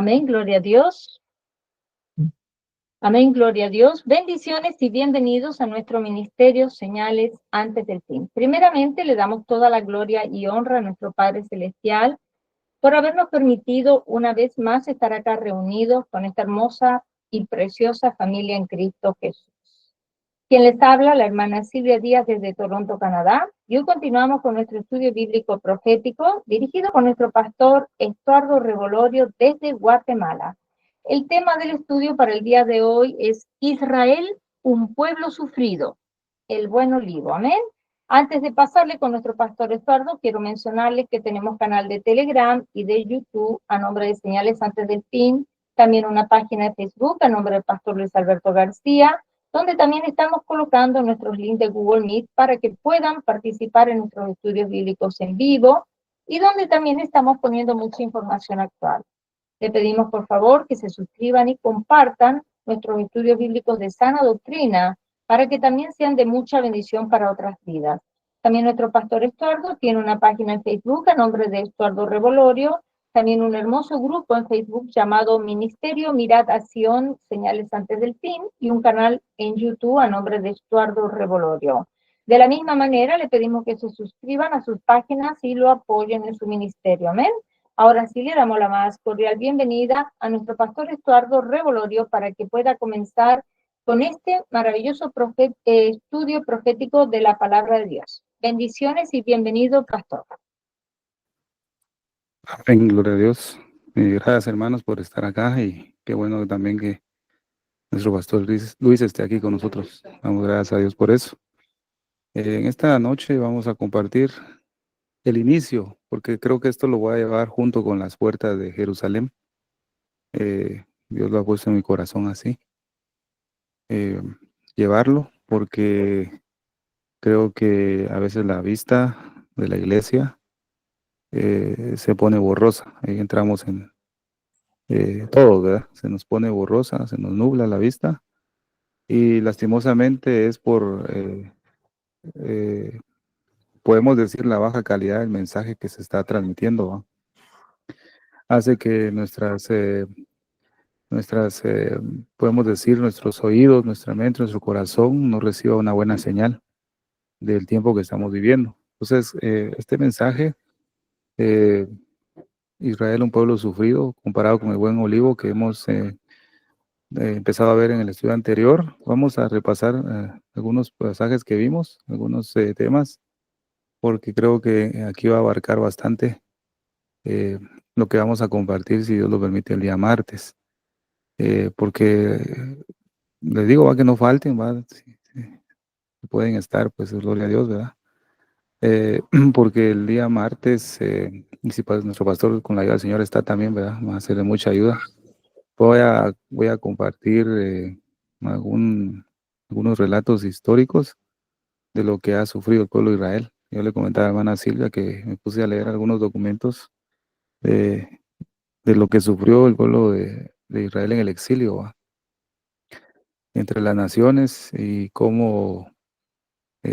Amén, gloria a Dios. Amén, gloria a Dios. Bendiciones y bienvenidos a nuestro ministerio Señales antes del fin. Primeramente, le damos toda la gloria y honra a nuestro Padre Celestial por habernos permitido una vez más estar acá reunidos con esta hermosa y preciosa familia en Cristo Jesús. Quien les habla, la hermana Silvia Díaz desde Toronto, Canadá. Y hoy continuamos con nuestro estudio bíblico profético dirigido por nuestro pastor Estuardo Revolorio desde Guatemala. El tema del estudio para el día de hoy es Israel, un pueblo sufrido, el buen olivo. Amén. Antes de pasarle con nuestro pastor Estuardo, quiero mencionarles que tenemos canal de Telegram y de YouTube a nombre de Señales Antes del Fin, también una página de Facebook a nombre del pastor Luis Alberto García, donde también estamos colocando nuestros links de Google Meet para que puedan participar en nuestros estudios bíblicos en vivo y donde también estamos poniendo mucha información actual. Le pedimos por favor que se suscriban y compartan nuestros estudios bíblicos de sana doctrina para que también sean de mucha bendición para otras vidas. También nuestro pastor Estuardo tiene una página en Facebook a nombre de Estuardo Revolorio, también un hermoso grupo en Facebook llamado Ministerio Mirad Acción Señales Antes del Fin y un canal en YouTube a nombre de Estuardo Revolorio. De la misma manera, le pedimos que se suscriban a sus páginas y lo apoyen en su ministerio. Amén. Ahora sí le damos la más cordial bienvenida a nuestro pastor Estuardo Revolorio para que pueda comenzar con este maravilloso estudio profético de la palabra de Dios. Bendiciones y bienvenido, pastor. Amén, gloria a Dios. Gracias, hermanos, por estar acá y qué bueno también que nuestro pastor Luis esté aquí con nosotros. Damos gracias a Dios por eso. En esta noche vamos a compartir el inicio, porque creo que esto lo voy a llevar junto con las puertas de Jerusalén. Dios lo ha puesto en mi corazón así. Llevarlo, porque creo que a veces la vista de la iglesia se pone borrosa. Ahí entramos en todo, ¿verdad? Se nos pone borrosa, se nos nubla la vista y lastimosamente es eh, podemos decir, la baja calidad del mensaje que se está transmitiendo, ¿va? Hace que podemos decir, nuestros oídos, nuestra mente, nuestro corazón no reciba una buena señal del tiempo que estamos viviendo. Entonces, este mensaje, eh, Israel, un pueblo sufrido, comparado con el buen olivo que hemos empezado a ver en el estudio anterior. Vamos a repasar algunos pasajes que vimos, algunos temas, porque creo que aquí va a abarcar bastante eh, lo que vamos a compartir, si Dios lo permite, el día martes. Porque les digo, va que no falten, va, si pueden estar, pues gloria a Dios, ¿verdad? Porque el día martes, y si nuestro pastor con la ayuda del Señor está también, ¿verdad? Va a ser de mucha ayuda. Voy a compartir algunos relatos históricos de lo que ha sufrido el pueblo de Israel. Yo le comentaba a la hermana Silvia que me puse a leer algunos documentos de, de lo que sufrió el pueblo de Israel en el exilio, ¿va? Entre las naciones y cómo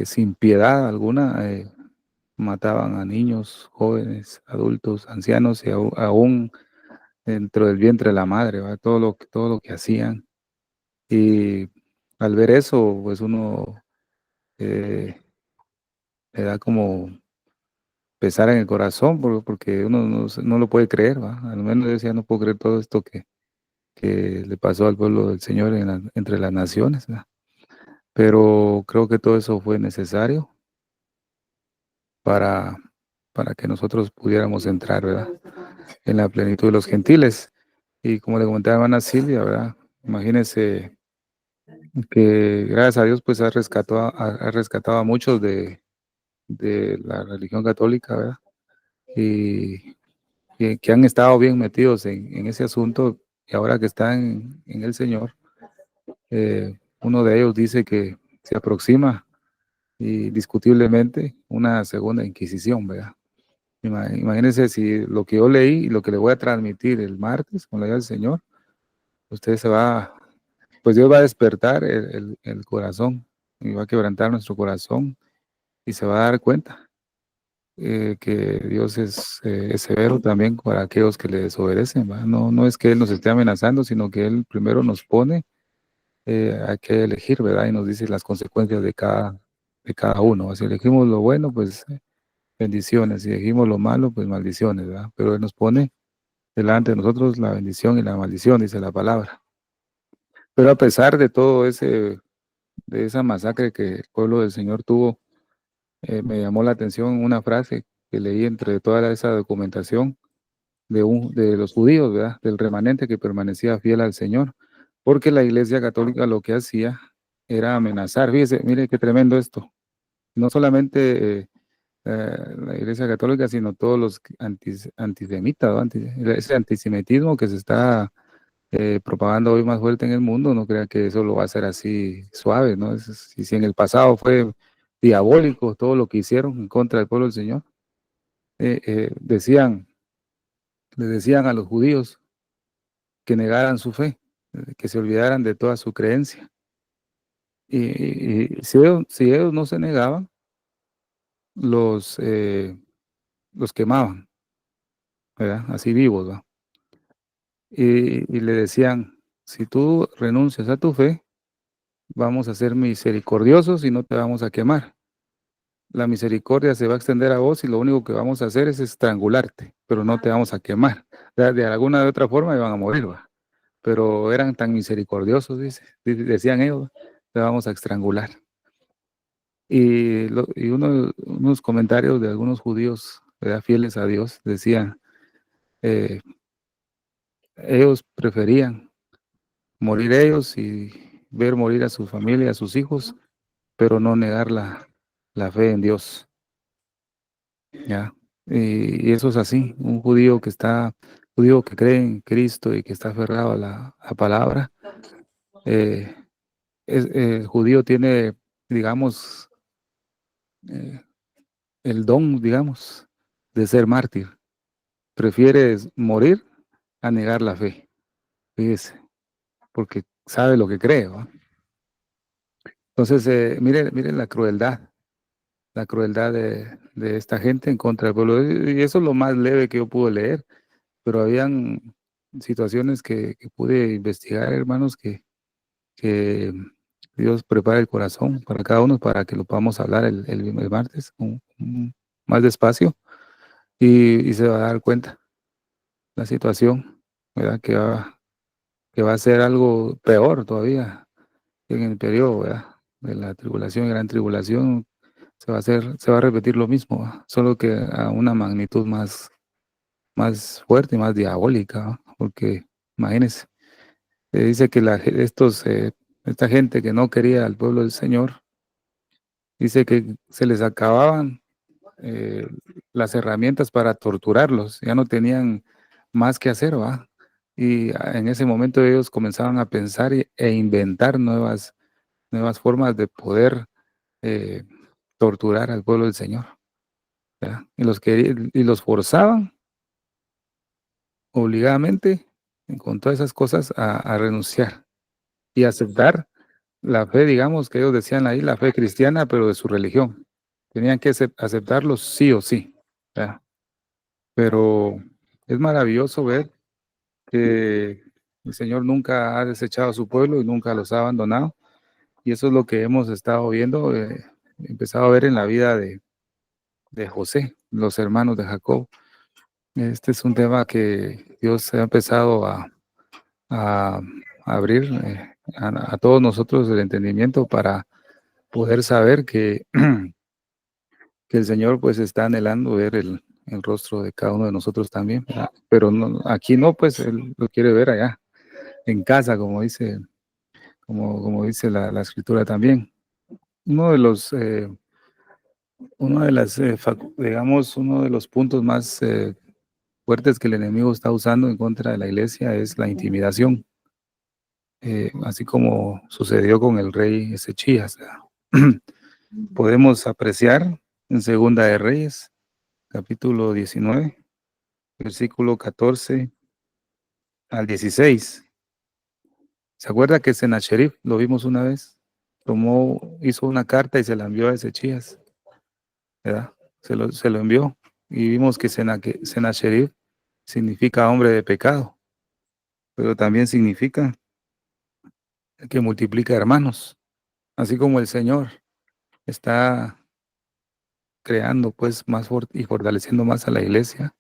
sin piedad alguna mataban a niños, jóvenes, adultos, ancianos y aún dentro del vientre de la madre, ¿va? Todo lo que hacían. Y al ver eso, pues uno eh, le da como pesar en el corazón, porque uno no lo puede creer, ¿va? Al menos yo decía, no puedo creer todo esto que le pasó al pueblo del Señor entre las naciones, ¿va? Pero creo que todo eso fue necesario para, para que nosotros pudiéramos entrar, ¿verdad? En la plenitud de los gentiles. Y como le comentaba a hermana Silvia, ¿verdad? Imagínense que gracias a Dios pues ha rescatado a muchos de la religión católica, ¿verdad? Y que han estado bien metidos en ese asunto y ahora que están en el Señor, uno de ellos dice que se aproxima y discutiblemente una segunda Inquisición, ¿verdad? Imagínense si lo que yo leí y lo que le voy a transmitir el martes con la ayuda del Señor, usted pues Dios va a despertar el corazón y va a quebrantar nuestro corazón y se va a dar cuenta que Dios es severo también para aquellos que le desobedecen, ¿va? No, no es que Él nos esté amenazando, sino que Él primero nos pone, hay que elegir, ¿verdad? Y nos dice las consecuencias de cada uno. Si elegimos lo bueno, pues bendiciones. Si elegimos lo malo, pues maldiciones, ¿verdad? Pero Él nos pone delante de nosotros la bendición y la maldición, dice la palabra. Pero a pesar de todo de esa masacre que el pueblo del Señor tuvo, me llamó la atención una frase que leí entre toda esa documentación de los judíos, ¿verdad? Del remanente que permanecía fiel al Señor, porque la Iglesia Católica lo que hacía era amenazar. Fíjese, mire qué tremendo esto. No solamente la Iglesia Católica, sino todos los antisemitas, ¿no? Ese antisemitismo que se está propagando hoy más fuerte en el mundo, no crea que eso lo va a hacer así suave, ¿no? Si en el pasado fue diabólico todo lo que hicieron en contra del pueblo del Señor, le decían a los judíos que negaran su fe, que se olvidaran de toda su creencia. Y si ellos no se negaban, los, eh, los quemaban, ¿verdad? Así vivos, ¿va? Y le decían, si tú renuncias a tu fe, vamos a ser misericordiosos y no te vamos a quemar. La misericordia se va a extender a vos y lo único que vamos a hacer es estrangularte, pero no te vamos a quemar. De alguna de otra forma iban a morir, ¿va? Pero eran tan misericordiosos, decían ellos, te vamos a estrangular. Y unos comentarios de algunos judíos, ¿verdad? Fieles a Dios, decían, eh, ellos preferían morir ellos y ver morir a su familia, a sus hijos, pero no negar la fe en Dios, ¿ya? Y eso es así, judío que cree en Cristo y que está aferrado a la palabra, eh, el judío tiene, digamos, eh, el don, digamos, de ser mártir. Prefiere morir a negar la fe, fíjese, porque sabe lo que cree, ¿va? Entonces, mire la crueldad de esta gente en contra del pueblo. Y eso es lo más leve que yo pude leer, pero habían situaciones que pude investigar, hermanos, que Dios prepara el corazón para cada uno para que lo podamos hablar el martes más despacio y se va a dar cuenta la situación, ¿verdad? Que va a ser algo peor todavía en el periodo, ¿verdad? De la tribulación y gran tribulación se va a repetir lo mismo, ¿va? Solo que a una magnitud más fuerte y más diabólica, ¿va? Porque imagínense, dice que esta gente que no quería al pueblo del Señor, dice que se les acababan eh, las herramientas para torturarlos, ya no tenían más que hacer, ¿va? Y en ese momento ellos comenzaban a pensar e inventar nuevas formas de poder eh, torturar al pueblo del Señor, ¿verdad? Y los forzaban obligadamente con todas esas cosas a renunciar y aceptar la fe, digamos, que ellos decían ahí, la fe cristiana, pero de su religión. Tenían que aceptarlo sí o sí, ¿verdad? Pero es maravilloso ver que el Señor nunca ha desechado a su pueblo y nunca los ha abandonado. Y eso es lo que hemos estado viendo, empezado a ver en la vida de José, los hermanos de Jacob. Este es un tema que Dios ha empezado a abrir a todos nosotros el entendimiento para poder saber que el Señor pues está anhelando ver el rostro de cada uno de nosotros también, ¿verdad? Pero no, aquí no, pues Él lo quiere ver allá, en casa, como dice la escritura también. Uno de los, uno de las, digamos, uno de los puntos más fuertes que el enemigo está usando en contra de la iglesia es la intimidación, así como sucedió con el rey Ezechías. Podemos apreciar en Segunda de Reyes, capítulo 19, versículo 14 al 16. ¿Se acuerda que Sennacherib, lo vimos una vez, hizo una carta y se la envió a Ezechías, ¿verdad? se lo envió. Y vimos que Sennacherib significa hombre de pecado, pero también significa que multiplica hermanos, así como el Señor está creando pues más y fortaleciendo más a la iglesia.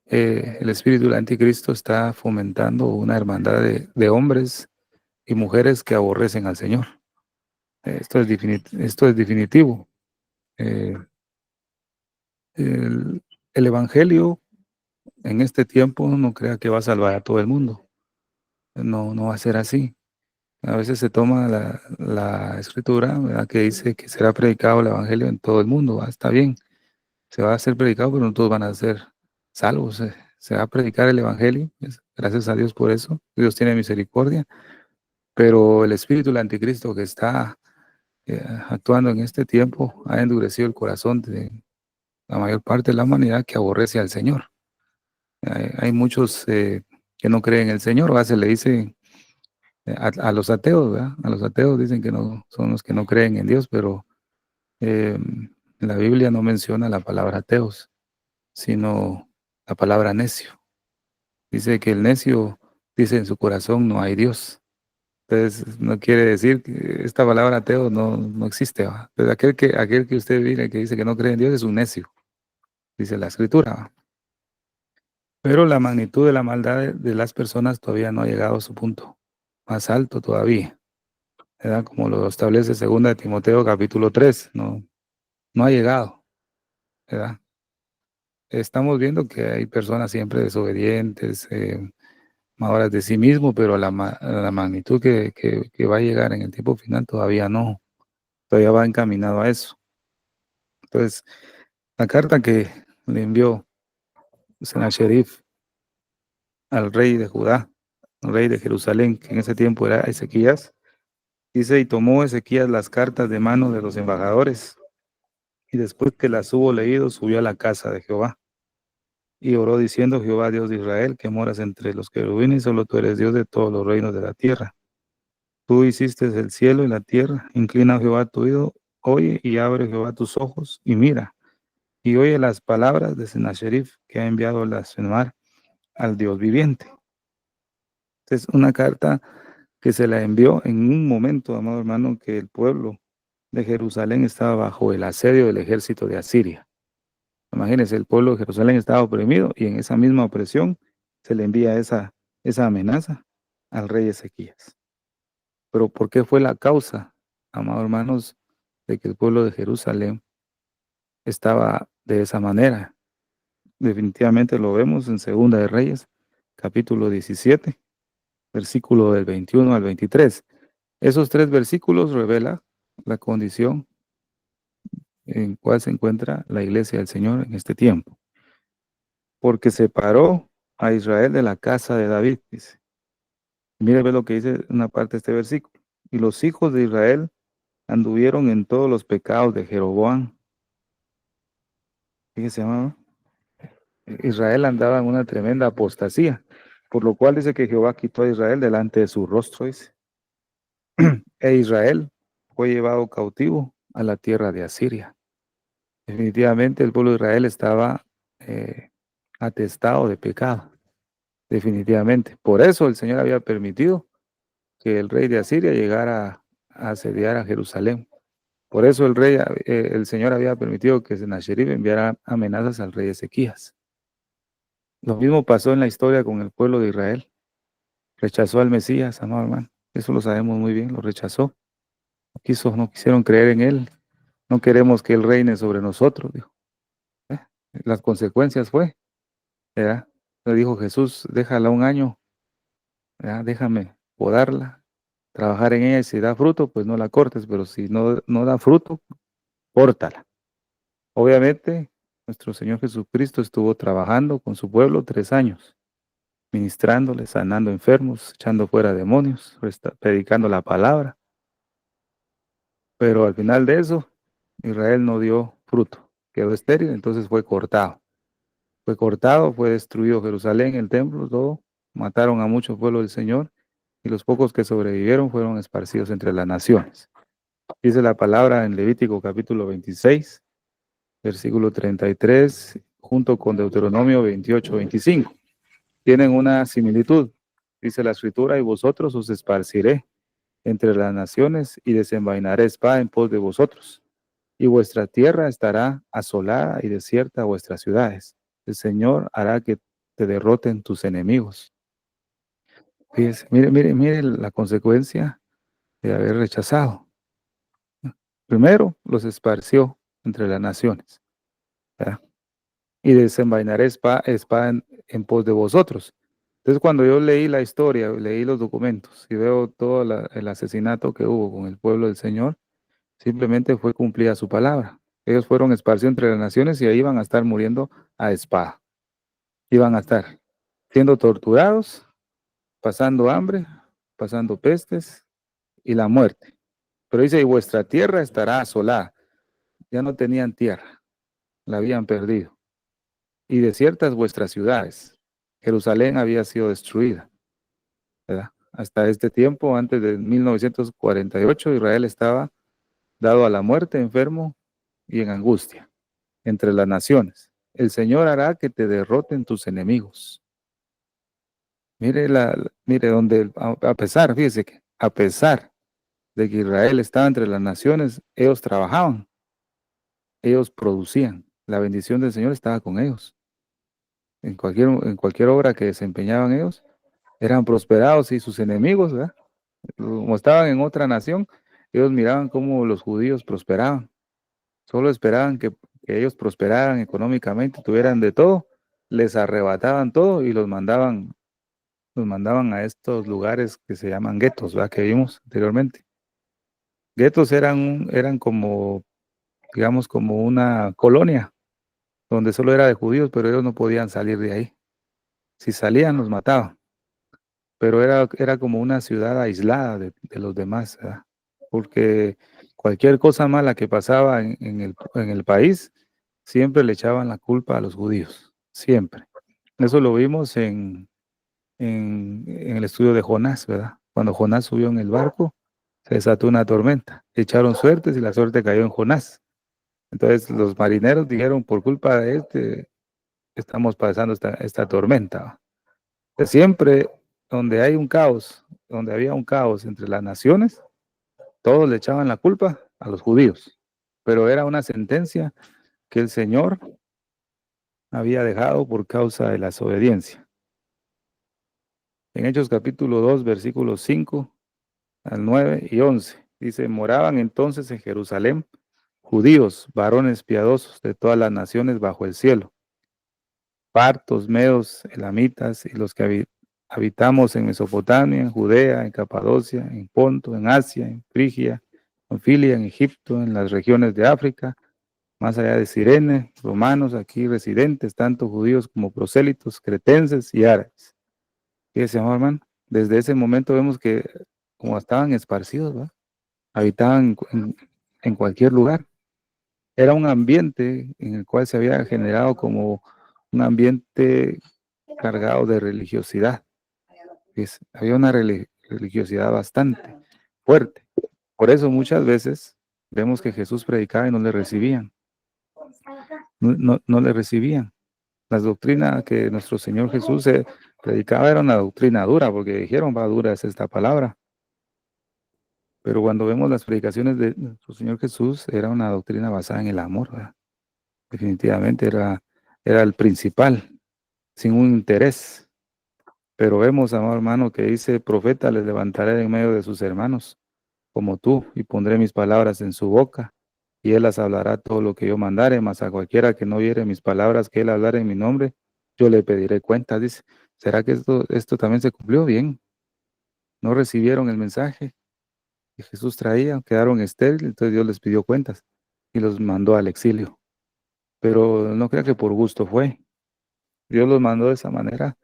El espíritu del anticristo está fomentando una hermandad de hombres y mujeres que aborrecen al Señor. Esto es definitivo. Eh, el, el Evangelio en este tiempo no crea que va a salvar a todo el mundo. No, no va a ser así. A veces se toma la escritura, ¿verdad?, que dice que será predicado el Evangelio en todo el mundo. Está bien, se va a ser predicado, pero no todos van a ser salvos. Se va a predicar el Evangelio, gracias a Dios por eso. Dios tiene misericordia, pero el espíritu del anticristo que está actuando en este tiempo ha endurecido el corazón de la mayor parte de la humanidad que aborrece al Señor. Hay muchos que no creen en el Señor, se le dice a los ateos, ¿verdad? A los ateos dicen que no son los que no creen en Dios, pero la Biblia no menciona la palabra ateos, sino la palabra necio. Dice que el necio dice en su corazón no hay Dios. Entonces no quiere decir que esta palabra ateo no existe, ¿va? Entonces aquel que usted mira que dice que no cree en Dios es un necio, dice la escritura, ¿va? Pero la magnitud de la maldad de las personas todavía no ha llegado a su punto más alto todavía, ¿verdad? Como lo establece 2 Timoteo capítulo 3, no ha llegado, ¿verdad? Estamos viendo que hay personas siempre desobedientes, amadoras de sí mismo, pero la magnitud que va a llegar en el tiempo final todavía no, todavía va encaminado a eso. Entonces, la carta que le envió Sennacherib al rey de Judá, al rey de Jerusalén, que en ese tiempo era Ezequías, dice: y tomó Ezequías las cartas de mano de los embajadores, y después que las hubo leído, subió a la casa de Jehová, y oró diciendo: Jehová, Dios de Israel, que moras entre los querubines, solo tú eres Dios de todos los reinos de la tierra. Tú hiciste el cielo y la tierra. Inclina, Jehová, tu oído, oye, y abre, Jehová, tus ojos, y mira, y oye las palabras de Sennacherib, que ha enviado a blasfemar al Dios viviente. Es una carta que se la envió en un momento, amado hermano, que el pueblo de Jerusalén estaba bajo el asedio del ejército de Asiria. Imagínense, el pueblo de Jerusalén estaba oprimido y en esa misma opresión se le envía esa amenaza al rey Ezequías. Pero ¿por qué fue la causa, amados hermanos, de que el pueblo de Jerusalén estaba de esa manera? Definitivamente lo vemos en Segunda de Reyes, capítulo 17, versículo del 21 al 23. Esos 3 versículos revelan la condición en cual se encuentra la iglesia del Señor en este tiempo. Porque separó a Israel de la casa de David, dice. Mire, ve lo que dice una parte de este versículo. Y los hijos de Israel anduvieron en todos los pecados de Jeroboam. Fíjese, amado. Israel andaba en una tremenda apostasía, por lo cual dice que Jehová quitó a Israel delante de su rostro, dice. E Israel fue llevado cautivo a la tierra de Asiria. Definitivamente el pueblo de Israel estaba atestado de pecado, definitivamente. Por eso el Señor había permitido que el rey de Asiria llegara a asediar a Jerusalén. Por eso el Señor había permitido que Sennacherib enviara amenazas al rey Ezequías. Lo mismo pasó en la historia con el pueblo de Israel. Rechazó al Mesías, amado hermano. Eso lo sabemos muy bien, lo rechazó. No quisieron creer en él. No queremos que él reine sobre nosotros, dijo. Las consecuencias fue, ¿verdad? Le dijo Jesús: déjala un año, ¿verdad? Déjame podarla, trabajar en ella, y si da fruto, pues no la cortes, pero si no da fruto, córtala. Obviamente, nuestro Señor Jesucristo estuvo trabajando con su pueblo 3 años, ministrándole, sanando enfermos, echando fuera demonios, predicando la palabra. Pero al final de eso, Israel no dio fruto, quedó estéril, entonces fue cortado. Fue destruido Jerusalén, el templo, todo. Mataron a muchos pueblos del Señor, y los pocos que sobrevivieron fueron esparcidos entre las naciones. Dice la palabra en Levítico capítulo 26, versículo 33, junto con Deuteronomio 28, 25. Tienen una similitud. Dice la escritura, y vosotros os esparciré entre las naciones y desenvainaré espada en pos de vosotros. Y vuestra tierra estará asolada y desierta vuestras ciudades. El Señor hará que te derroten tus enemigos. Fíjese, mire la consecuencia de haber rechazado. Primero, los esparció entre las naciones, ¿verdad? Y desenvainaré espada en pos de vosotros. Entonces, cuando yo leí la historia, leí los documentos y veo todo el asesinato que hubo con el pueblo del Señor, simplemente fue cumplida su palabra. Ellos fueron esparcidos entre las naciones y ahí iban a estar muriendo a espada. Iban a estar siendo torturados, pasando hambre, pasando pestes y la muerte. Pero dice, y vuestra tierra estará asolada. Ya no tenían tierra, la habían perdido. Y desiertas vuestras ciudades. Jerusalén había sido destruida, ¿verdad? Hasta este tiempo, antes de 1948, Israel estaba dado a la muerte, enfermo y en angustia entre las naciones. El Señor hará que te derroten tus enemigos. Mire donde, a pesar, fíjese que a pesar de que Israel estaba entre las naciones, ellos trabajaban, ellos producían. La bendición del Señor estaba con ellos. En cualquier obra que desempeñaban ellos, eran prosperados y sus enemigos, ¿verdad? Como estaban en otra nación, ellos miraban cómo los judíos prosperaban. Solo esperaban que ellos prosperaran económicamente, tuvieran de todo, les arrebataban todo y los mandaban a estos lugares que se llaman guetos, ¿verdad? Que vimos anteriormente. Guetos eran como, digamos, como una colonia donde solo era de judíos, pero ellos no podían salir de ahí. Si salían, los mataban. Pero era como una ciudad aislada de los demás, ¿verdad? Porque cualquier cosa mala que pasaba en el país, siempre le echaban la culpa a los judíos, siempre. Eso lo vimos en el estudio de Jonás, ¿verdad? Cuando Jonás subió en el barco, se desató una tormenta, echaron suertes y la suerte cayó en Jonás. Entonces los marineros dijeron, por culpa de estamos pasando esta tormenta. Siempre donde hay un caos, donde había un caos entre las naciones, todos le echaban la culpa a los judíos, pero era una sentencia que el Señor había dejado por causa de la desobediencia. En Hechos capítulo 2, versículos 5 al 9 y 11, dice, moraban entonces en Jerusalén judíos, varones piadosos de todas las naciones bajo el cielo, partos, medos, elamitas y los que habitamos en Mesopotamia, en Judea, en Capadocia, en Ponto, en Asia, en Frigia, en Filia, en Egipto, en las regiones de África, más allá de Cirene, romanos aquí residentes, tanto judíos como prosélitos, cretenses y árabes. Fíjese, hermano, desde ese momento vemos que como estaban esparcidos, ¿verdad? Habitaban en cualquier lugar. Era un ambiente en el cual se había generado como un ambiente cargado de religiosidad. Había una religiosidad bastante fuerte. Por eso muchas veces vemos que Jesús predicaba y no le recibían. No le recibían. Las doctrinas que nuestro Señor Jesús predicaba era una doctrina dura, porque dijeron, va dura es esta palabra. Pero cuando vemos las predicaciones de nuestro Señor Jesús, era una doctrina basada en el amor, ¿verdad? Definitivamente era el principal, sin un interés. Pero vemos, amado hermano, que dice, profeta les levantaré en medio de sus hermanos, como tú, y pondré mis palabras en su boca, y él las hablará todo lo que yo mandare, mas a cualquiera que no oyere mis palabras que él hablare en mi nombre, yo le pediré cuentas. Dice, ¿será que esto también se cumplió bien? No recibieron el mensaje que Jesús traía, quedaron estériles, entonces Dios les pidió cuentas y los mandó al exilio. Pero no crea que por gusto fue. Dios los mandó de esa manera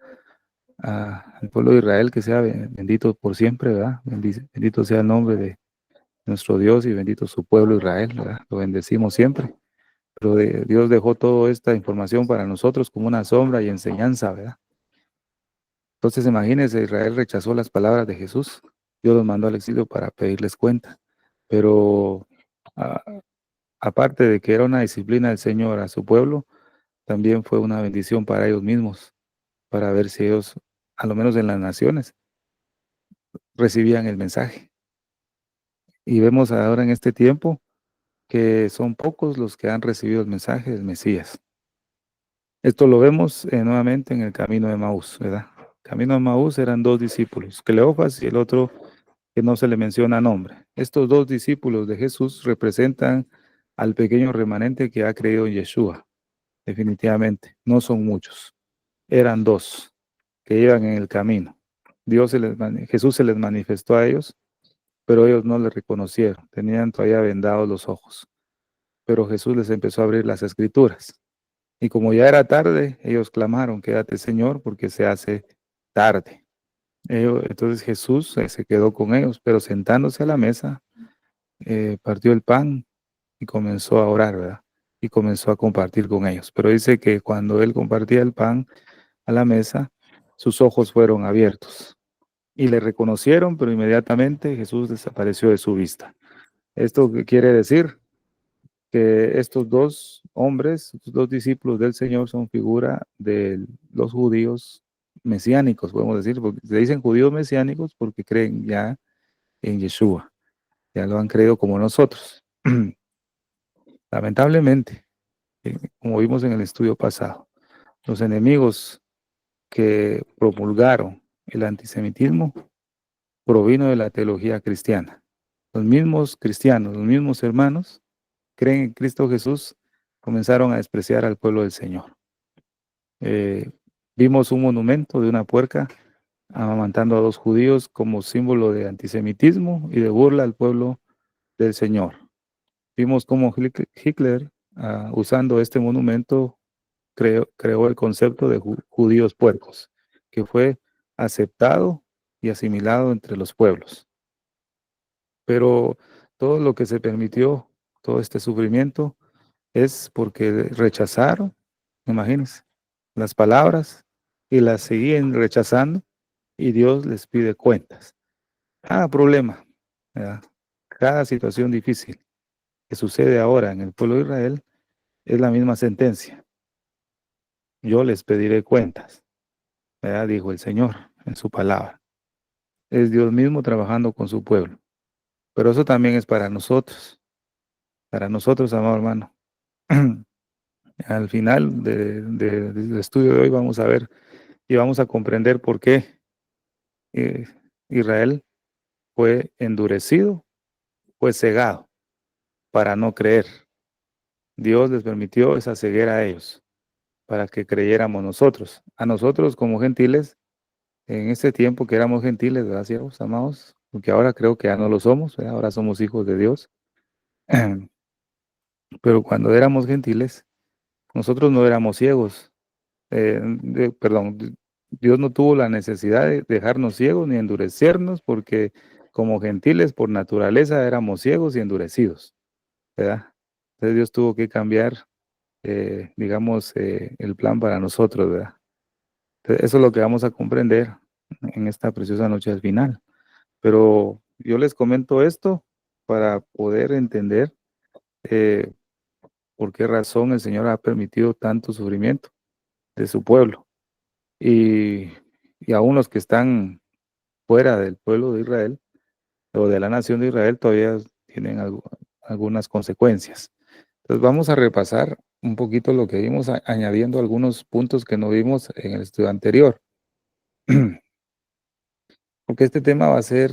al pueblo de Israel, que sea bendito por siempre, ¿verdad? Bendito sea el nombre de nuestro Dios y bendito su pueblo Israel, ¿verdad? Lo bendecimos siempre. Pero Dios dejó toda esta información para nosotros como una sombra y enseñanza, ¿verdad? Entonces imagínense, Israel rechazó las palabras de Jesús. Dios los mandó al exilio para pedirles cuenta. Pero a aparte de que era una disciplina del Señor a su pueblo, también fue una bendición para ellos mismos, para ver si ellos, a lo menos en las naciones, recibían el mensaje. Y vemos ahora en este tiempo que son pocos los que han recibido el mensaje del Mesías. Esto lo vemos nuevamente en el camino de Maús, ¿verdad? Camino de Maús eran dos discípulos, Cleofas y el otro que no se le menciona nombre. Estos dos discípulos de Jesús representan al pequeño remanente que ha creído en Yeshua, definitivamente. No son muchos, eran dos que iban en el camino. Jesús se les manifestó a ellos, pero ellos no le reconocieron, tenían todavía vendados los ojos. Pero Jesús les empezó a abrir las escrituras. Y como ya era tarde, ellos clamaron, quédate Señor, porque se hace tarde. Entonces Jesús se quedó con ellos, pero sentándose a la mesa, partió el pan y comenzó a orar, ¿verdad? Y comenzó a compartir con ellos. Pero dice que cuando él compartía el pan a la mesa, sus ojos fueron abiertos y le reconocieron, pero inmediatamente Jesús desapareció de su vista. ¿Esto qué quiere decir? Que estos dos hombres, estos dos discípulos del Señor son figura de los judíos mesiánicos, podemos decir, porque se dicen judíos mesiánicos porque creen ya en Yeshua, ya lo han creído como nosotros. Lamentablemente, como vimos en el estudio pasado, los enemigos que promulgaron el antisemitismo provino de la teología cristiana. Los mismos cristianos, los mismos hermanos, creen en Cristo Jesús, comenzaron a despreciar al pueblo del Señor. Vimos un monumento de una puerca amamantando a dos judíos como símbolo de antisemitismo y de burla al pueblo del Señor. Vimos cómo Hitler, usando este monumento, creó el concepto de judíos puercos, que fue aceptado y asimilado entre los pueblos. Pero todo lo que se permitió, todo este sufrimiento, es porque rechazaron, imagínense, las palabras y las siguen rechazando y Dios les pide cuentas. Cada problema, ¿verdad? Cada situación difícil que sucede ahora en el pueblo de Israel es la misma sentencia. Yo les pediré cuentas, ¿verdad? Dijo el Señor en su palabra. Es Dios mismo trabajando con su pueblo. Pero eso también es para nosotros, amado hermano. Al final del estudio de hoy vamos a ver y vamos a comprender por qué Israel fue endurecido, fue cegado para no creer. Dios les permitió esa ceguera a ellos para que creyéramos nosotros. A nosotros como gentiles, en ese tiempo que éramos gentiles, gracias, amados, porque ahora creo que ya no lo somos, ¿verdad? Ahora somos hijos de Dios. Pero cuando éramos gentiles, nosotros no éramos ciegos. Perdón, Dios no tuvo la necesidad de dejarnos ciegos ni endurecernos porque como gentiles por naturaleza éramos ciegos y endurecidos, ¿verdad? Entonces Dios tuvo que cambiar, digamos, el plan para nosotros, ¿verdad? Entonces, eso es lo que vamos a comprender en esta preciosa noche al final. Pero yo les comento esto para poder entender eh, por qué razón el Señor ha permitido tanto sufrimiento de su pueblo. Y, y aún los que están fuera del pueblo de Israel o de la nación de Israel todavía tienen algunas consecuencias. Entonces vamos a repasar un poquito lo que vimos, añadiendo algunos puntos que no vimos en el estudio anterior. Porque este tema va a ser,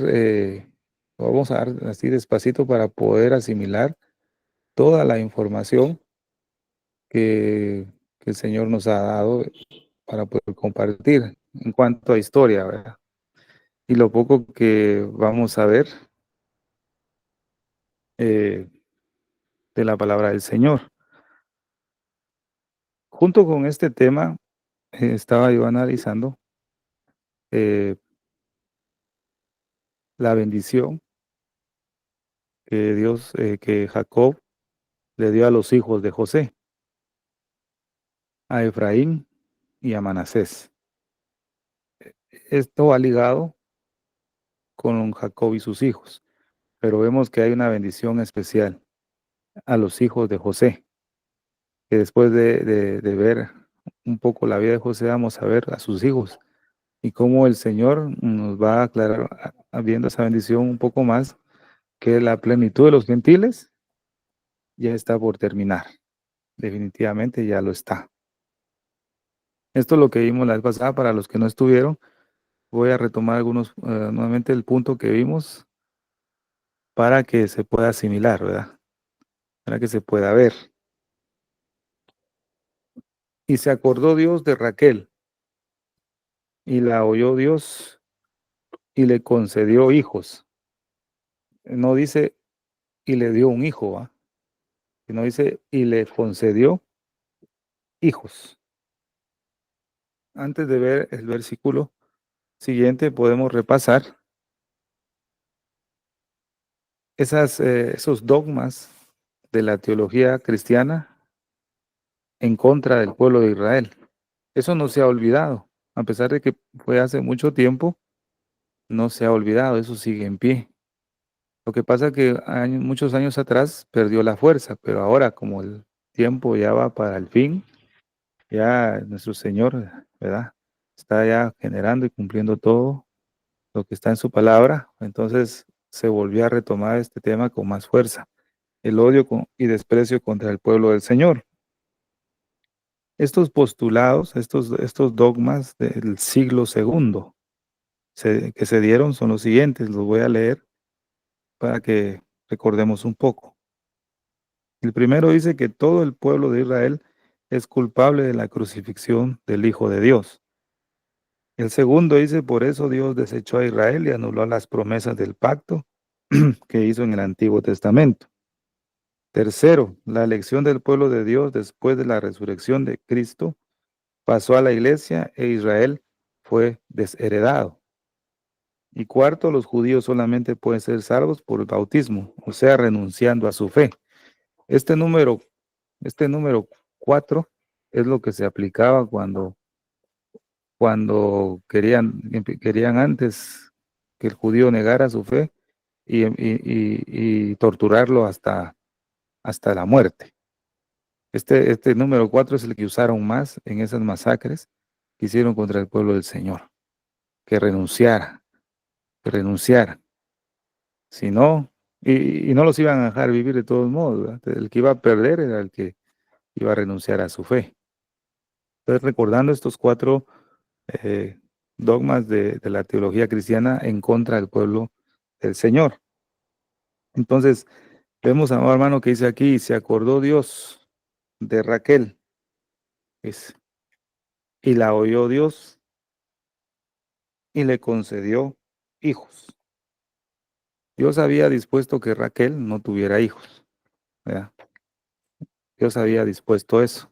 lo vamos a dar así despacito para poder asimilar toda la información que el Señor nos ha dado para poder compartir en cuanto a historia, ¿verdad? Y lo poco que vamos a ver eh, de la palabra del Señor. Junto con este tema, estaba yo analizando eh, la bendición que Jacob le dio a los hijos de José, a Efraín y a Manasés. Esto va ligado con Jacob y sus hijos, pero vemos que hay una bendición especial a los hijos de José, que después de ver un poco la vida de José, vamos a ver a sus hijos y cómo el Señor nos va a aclarar, viendo esa bendición un poco más, que la plenitud de los gentiles ya está por terminar. Definitivamente ya lo está. Esto es lo que vimos la vez pasada. Para los que no estuvieron, voy a retomar nuevamente el punto que vimos para que se pueda asimilar, ¿verdad? Para que se pueda ver. Y se acordó Dios de Raquel, y la oyó Dios, y le concedió hijos. No dice, y le dio un hijo, ¿va? Sino dice, y le concedió hijos. Antes de ver el versículo siguiente, podemos repasar esos dogmas de la teología cristiana en contra del pueblo de Israel. Eso no se ha olvidado, a pesar de que fue hace mucho tiempo, no se ha olvidado, eso sigue en pie. Lo que pasa es que muchos años atrás perdió la fuerza, pero ahora como el tiempo ya va para el fin, ya nuestro Señor, ¿verdad? Está ya generando y cumpliendo todo lo que está en su palabra, entonces se volvió a retomar este tema con más fuerza, el odio y desprecio contra el pueblo del Señor. Estos postulados, estos dogmas del siglo segundo que se dieron son los siguientes, los voy a leer para que recordemos un poco. El primero dice que todo el pueblo de Israel es culpable de la crucifixión del Hijo de Dios. El segundo dice, por eso Dios desechó a Israel y anuló las promesas del pacto que hizo en el Antiguo Testamento. Tercero, la elección del pueblo de Dios después de la resurrección de Cristo pasó a la iglesia e Israel fue desheredado. Y cuarto, los judíos solamente pueden ser salvos por el bautismo, o sea, renunciando a su fe. Este número, este número 4 es lo que se aplicaba cuando querían antes que el judío negara su fe y torturarlo hasta la muerte. Este número 4 es el que usaron más en esas masacres que hicieron contra el pueblo del Señor, que renunciara, que renunciara. Si no, y no los iban a dejar vivir de todos modos, ¿verdad? El que iba a perder era el que iba a renunciar a su fe. Entonces, recordando estos 4 eh, dogmas de la teología cristiana en contra del pueblo del Señor. Entonces, vemos, amado hermano, que dice aquí, se acordó Dios de Raquel, y la oyó Dios y le concedió hijos. Dios había dispuesto que Raquel no tuviera hijos, ¿verdad? Dios había dispuesto eso,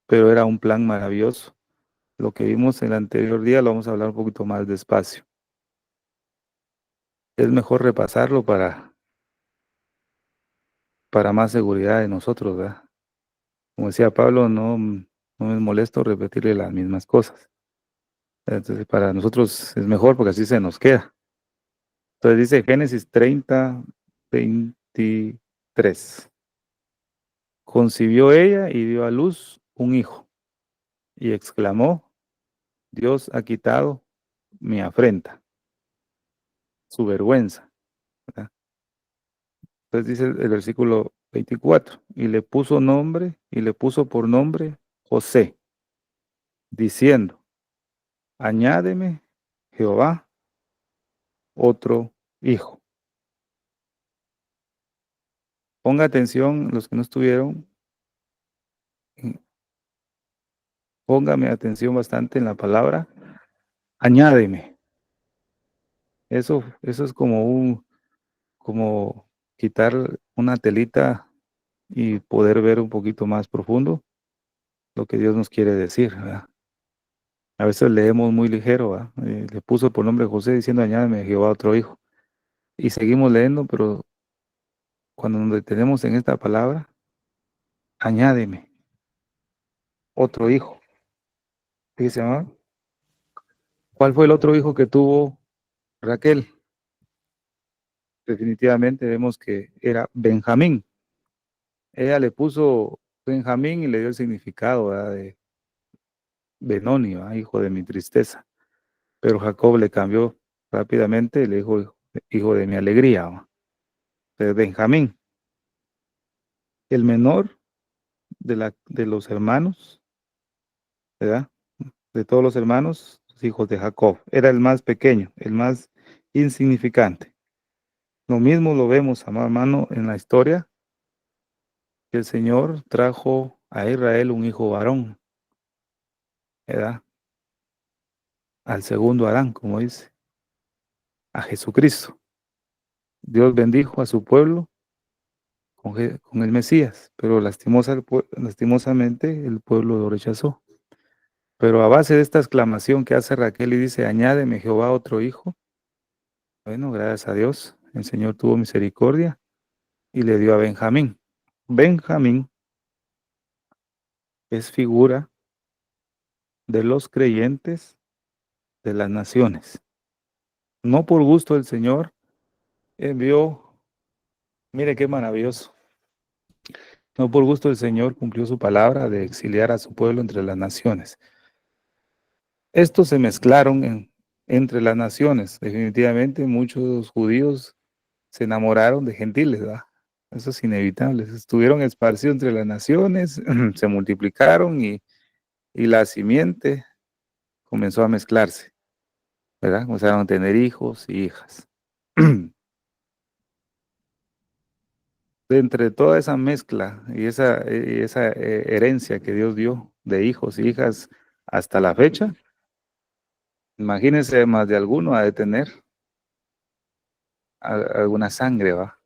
pero era un plan maravilloso. Lo que vimos en el anterior día lo vamos a hablar un poquito más despacio. Es mejor repasarlo para más seguridad de nosotros, ¿verdad? Como decía Pablo, no me molesto repetirle las mismas cosas. Entonces, para nosotros es mejor porque así se nos queda. Entonces dice Génesis 30:23. Concibió ella y dio a luz un hijo y exclamó, Dios ha quitado mi afrenta, su vergüenza, ¿verdad? Entonces dice el versículo 24, y le puso por nombre José, diciendo, añádeme, Jehová, otro hijo. Ponga atención, los que no estuvieron, póngame atención bastante en la palabra, añádeme. Eso es como quitar una telita y poder ver un poquito más profundo lo que Dios nos quiere decir, ¿verdad? A veces leemos muy ligero, ¿verdad? Le puso por nombre José diciendo, añádeme Jehová otro hijo. Y seguimos leyendo, pero cuando nos detenemos en esta palabra, añádeme otro hijo. Dice, ¿ah? ¿Cuál fue el otro hijo que tuvo Raquel? Definitivamente vemos que era Benjamín. ella le puso Benjamín y le dio el significado, ¿verdad? De Benoni, ¿verdad? Hijo de mi tristeza. Pero Jacob le cambió rápidamente y le dijo, hijo de mi alegría, ¿va? De Benjamín, el menor de los hermanos, ¿verdad? De todos los hermanos, hijos de Jacob. Era el más pequeño, el más insignificante. Lo mismo lo vemos, amado hermano, en la historia, que el Señor trajo a Israel un hijo varón, ¿verdad? Al segundo Adán, como dice, a Jesucristo. Dios bendijo a su pueblo con el Mesías, pero lastimosamente el pueblo lo rechazó. Pero a base de esta exclamación que hace Raquel y dice, añádeme Jehová otro hijo, bueno, gracias a Dios, el Señor tuvo misericordia y le dio a Benjamín. Benjamín es figura de los creyentes de las naciones. No por gusto el Señor envió, mire qué maravilloso, no por gusto el Señor cumplió su palabra de exiliar a su pueblo entre las naciones. Estos se mezclaron entre las naciones. Definitivamente muchos judíos se enamoraron de gentiles, ¿verdad? Eso es inevitable. Estuvieron esparcidos entre las naciones, se multiplicaron y la simiente comenzó a mezclarse, ¿verdad? Comenzaron a tener hijos y hijas. De entre toda esa mezcla y esa herencia que Dios dio de hijos y hijas hasta la fecha, imagínense más de alguno ha de tener alguna sangre, ¿va?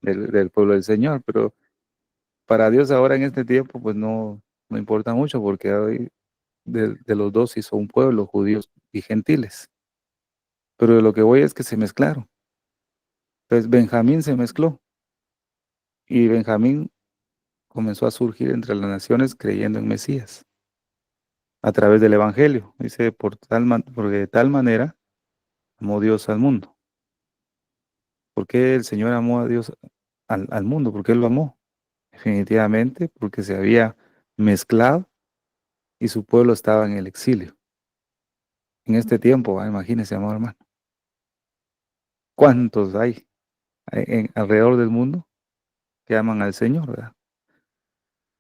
Del pueblo del Señor, pero para Dios ahora en este tiempo pues no importa mucho porque hoy de los dos hizo un pueblo, judíos y gentiles. Pero de lo que voy es que se mezclaron. Entonces Benjamín se mezcló y Benjamín comenzó a surgir entre las naciones creyendo en Mesías a través del Evangelio. Dice, porque de tal manera amó Dios al mundo. ¿Por qué el Señor amó a Dios al mundo? ¿Por qué lo amó? Definitivamente porque se había mezclado y su pueblo estaba en el exilio. En este tiempo, imagínense, amor hermano, ¿cuántos hay alrededor del mundo que aman al Señor, ¿verdad?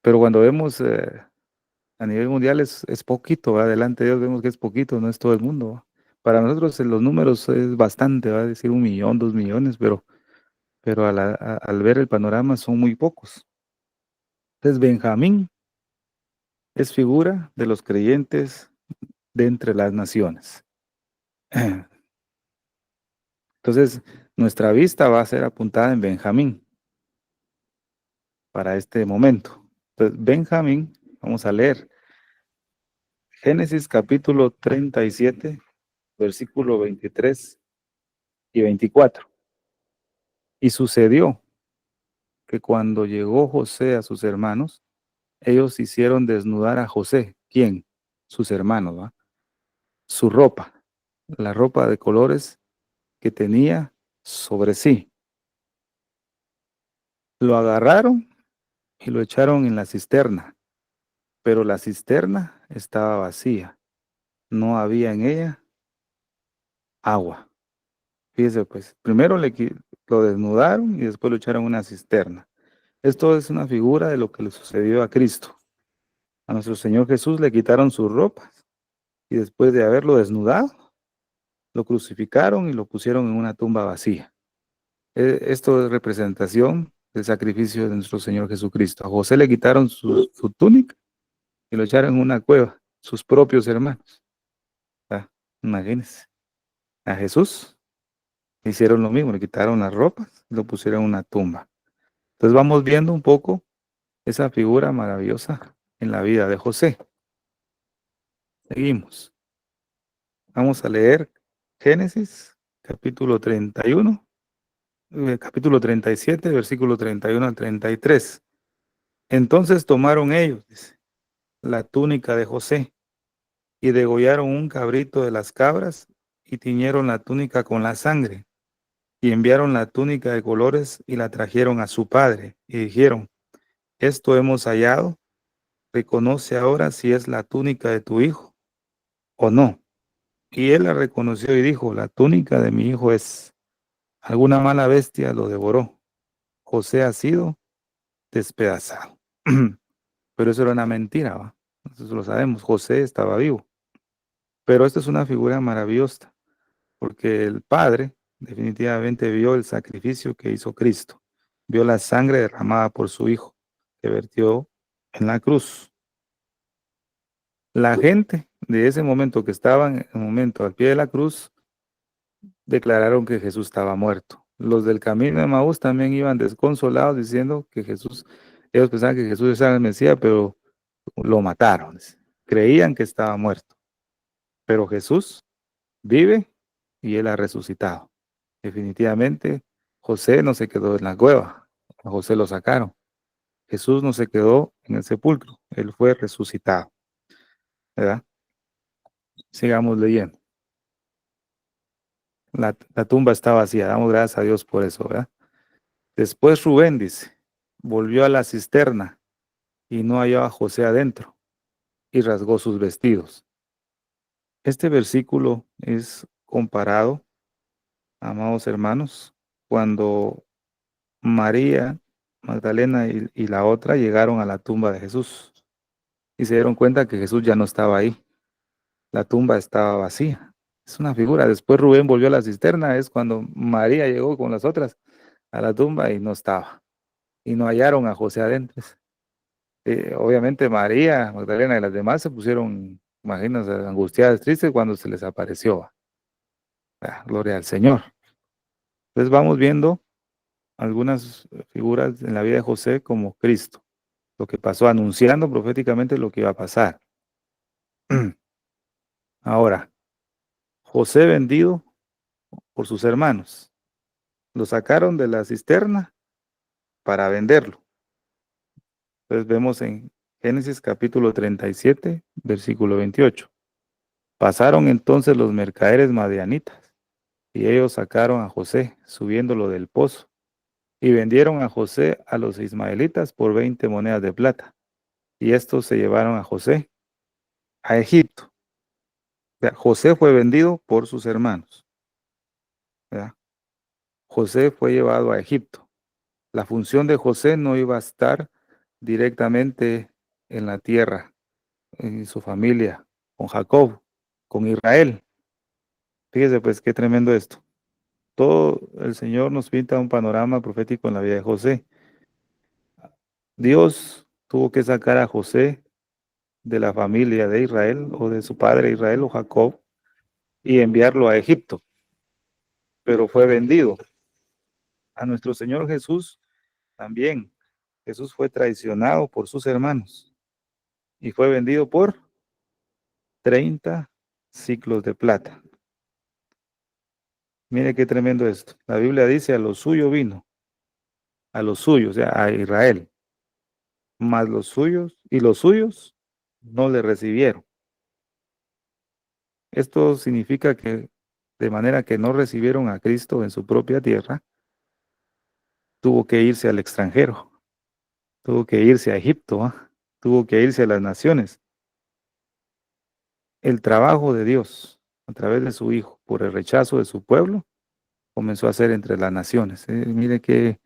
Pero cuando vemos a nivel mundial es poquito, ¿verdad? Delante de Dios vemos que es poquito, no es todo el mundo, ¿va? Para nosotros en los números es bastante, va a decir 1 millón, 2 millones, pero al ver el panorama son muy pocos. Entonces Benjamín es figura de los creyentes de entre las naciones. Entonces nuestra vista va a ser apuntada en Benjamín para este momento. Entonces Benjamín, vamos a leer Génesis capítulo 37, versículo 23 y 24. Y sucedió que cuando llegó José a sus hermanos, ellos hicieron desnudar a José. ¿Quién? Sus hermanos, ¿va? Su ropa, la ropa de colores que tenía sobre sí. Lo agarraron y lo echaron en la cisterna, pero la cisterna estaba vacía. No había en ella agua. Fíjese, pues, primero lo desnudaron y después lo echaron en una cisterna. Esto es una figura de lo que le sucedió a Cristo. A nuestro Señor Jesús le quitaron sus ropas y después de haberlo desnudado, lo crucificaron y lo pusieron en una tumba vacía. Esto es representación del sacrificio de nuestro Señor Jesucristo. A José le quitaron su túnica y lo echaron en una cueva, sus propios hermanos. Ah, imagínense. A Jesús hicieron lo mismo, le quitaron las ropas y lo pusieron en una tumba. Entonces vamos viendo un poco esa figura maravillosa en la vida de José. Seguimos. Vamos a leer Génesis, capítulo 31, capítulo 37, versículo 31 al 33. Entonces tomaron ellos, dice, la túnica de José y degollaron un cabrito de las cabras y tiñeron la túnica con la sangre y enviaron la túnica de colores y la trajeron a su padre y dijeron, esto hemos hallado, reconoce ahora si es la túnica de tu hijo o no. Y él la reconoció y dijo, la túnica de mi hijo es. Alguna mala bestia lo devoró. José ha sido despedazado. Pero eso era una mentira, ¿va? Eso lo sabemos. José estaba vivo. Pero esta es una figura maravillosa, porque el Padre definitivamente vio el sacrificio que hizo Cristo. Vio la sangre derramada por su Hijo, que vertió en la cruz. La gente de ese momento que estaban en el momento al pie de la cruz declararon que Jesús estaba muerto. Los del camino de Maús también iban desconsolados diciendo que Jesús, ellos pensaban que Jesús era el Mesías, pero lo mataron. Creían que estaba muerto. Pero Jesús vive y él ha resucitado. Definitivamente, José no se quedó en la cueva. A José lo sacaron. Jesús no se quedó en el sepulcro. Él fue resucitado. ¿Verdad? Sigamos leyendo. La tumba está vacía. Damos gracias a Dios por eso, ¿verdad? Después Rubén dice, volvió a la cisterna y no halló a José adentro y rasgó sus vestidos. Este versículo es comparado, amados hermanos, cuando María Magdalena y la otra llegaron a la tumba de Jesús y se dieron cuenta que Jesús ya no estaba ahí. La tumba estaba vacía. Es una figura. Después Rubén volvió a la cisterna, es cuando María llegó con las otras a la tumba y no estaba. Y no hallaron a José adentro. Obviamente María Magdalena y las demás se pusieron, imagínense, angustiadas, tristes cuando se les apareció. Gloria al Señor. Entonces vamos viendo algunas figuras en la vida de José como Cristo, lo que pasó anunciando proféticamente lo que iba a pasar. Ahora, José vendido por sus hermanos. Lo sacaron de la cisterna para venderlo. Entonces vemos en Génesis capítulo 37, versículo 28. Pasaron entonces los mercaderes madianitas y ellos sacaron a José subiéndolo del pozo y vendieron a José a los ismaelitas por 20 monedas de plata. Y estos se llevaron a José a Egipto. O sea, José fue vendido por sus hermanos. ¿Verdad? José fue llevado a Egipto. La función de José no iba a estar directamente en la tierra, en su familia, con Jacob, con Israel. Fíjese pues qué tremendo esto. Todo el Señor nos pinta un panorama profético en la vida de José. Dios tuvo que sacar a José de la familia de Israel o de su padre Israel o Jacob y enviarlo a Egipto, pero fue vendido. A nuestro Señor Jesús también. Jesús fue traicionado por sus hermanos y fue vendido por 30 ciclos de plata. Mire qué tremendo esto. La Biblia dice, a lo suyo vino, a los suyos, o sea, a Israel, mas los suyos y los suyos no le recibieron. Esto significa que de manera que no recibieron a Cristo en su propia tierra, tuvo que irse al extranjero, tuvo que irse a Egipto, tuvo que irse a las naciones. El trabajo de Dios a través de su Hijo por el rechazo de su pueblo comenzó a ser entre las naciones. Mire qué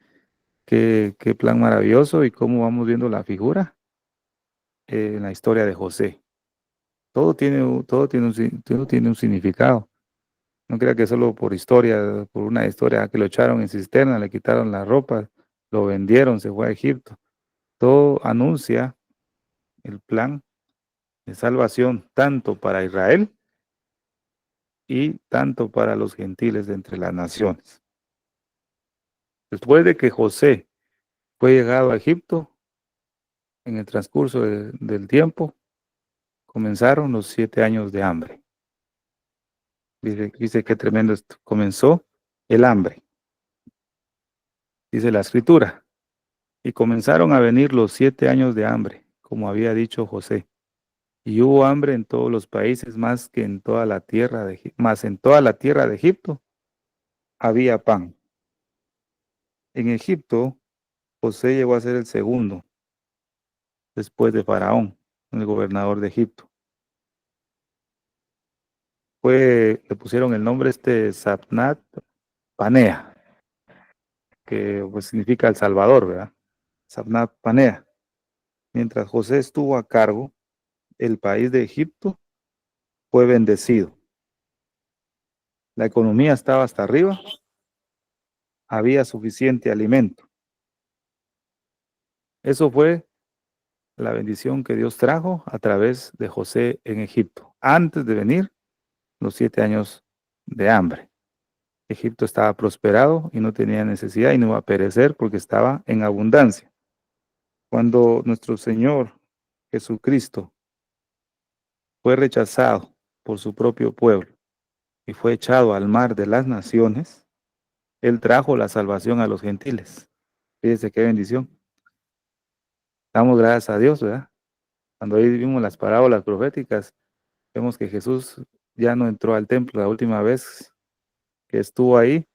plan maravilloso y cómo vamos viendo la figura en la historia de José. Todo tiene un significado. No crea que solo por historia, por una historia que lo echaron en cisterna, le quitaron la ropa, lo vendieron, se fue a Egipto. Todo anuncia el plan de salvación tanto para Israel y tanto para los gentiles de entre las naciones. Después de que José fue llegado a Egipto, en el transcurso del tiempo, comenzaron los 7 años de hambre. Dice qué tremendo esto. Comenzó el hambre, dice la escritura, y comenzaron a venir los 7 años de hambre, como había dicho José. Y hubo hambre en todos los países, más que en toda la tierra más en toda la tierra de Egipto había pan. En Egipto, José llegó a ser el segundo después de Faraón, el gobernador de Egipto. Le pusieron el nombre Zapnat Panea, que pues significa El Salvador, ¿verdad? Zapnat Panea. Mientras José estuvo a cargo, el país de Egipto fue bendecido. La economía estaba hasta arriba, había suficiente alimento. Eso fue la bendición que Dios trajo a través de José en Egipto, antes de venir los 7 años de hambre. Egipto estaba prosperado y no tenía necesidad y no iba a perecer porque estaba en abundancia. Cuando nuestro Señor Jesucristo fue rechazado por su propio pueblo y fue echado al mar de las naciones, Él trajo la salvación a los gentiles. Fíjese qué bendición. Damos gracias a Dios, ¿verdad? Cuando ahí vimos las parábolas proféticas, vemos que Jesús ya no entró al templo. La última vez que estuvo ahí,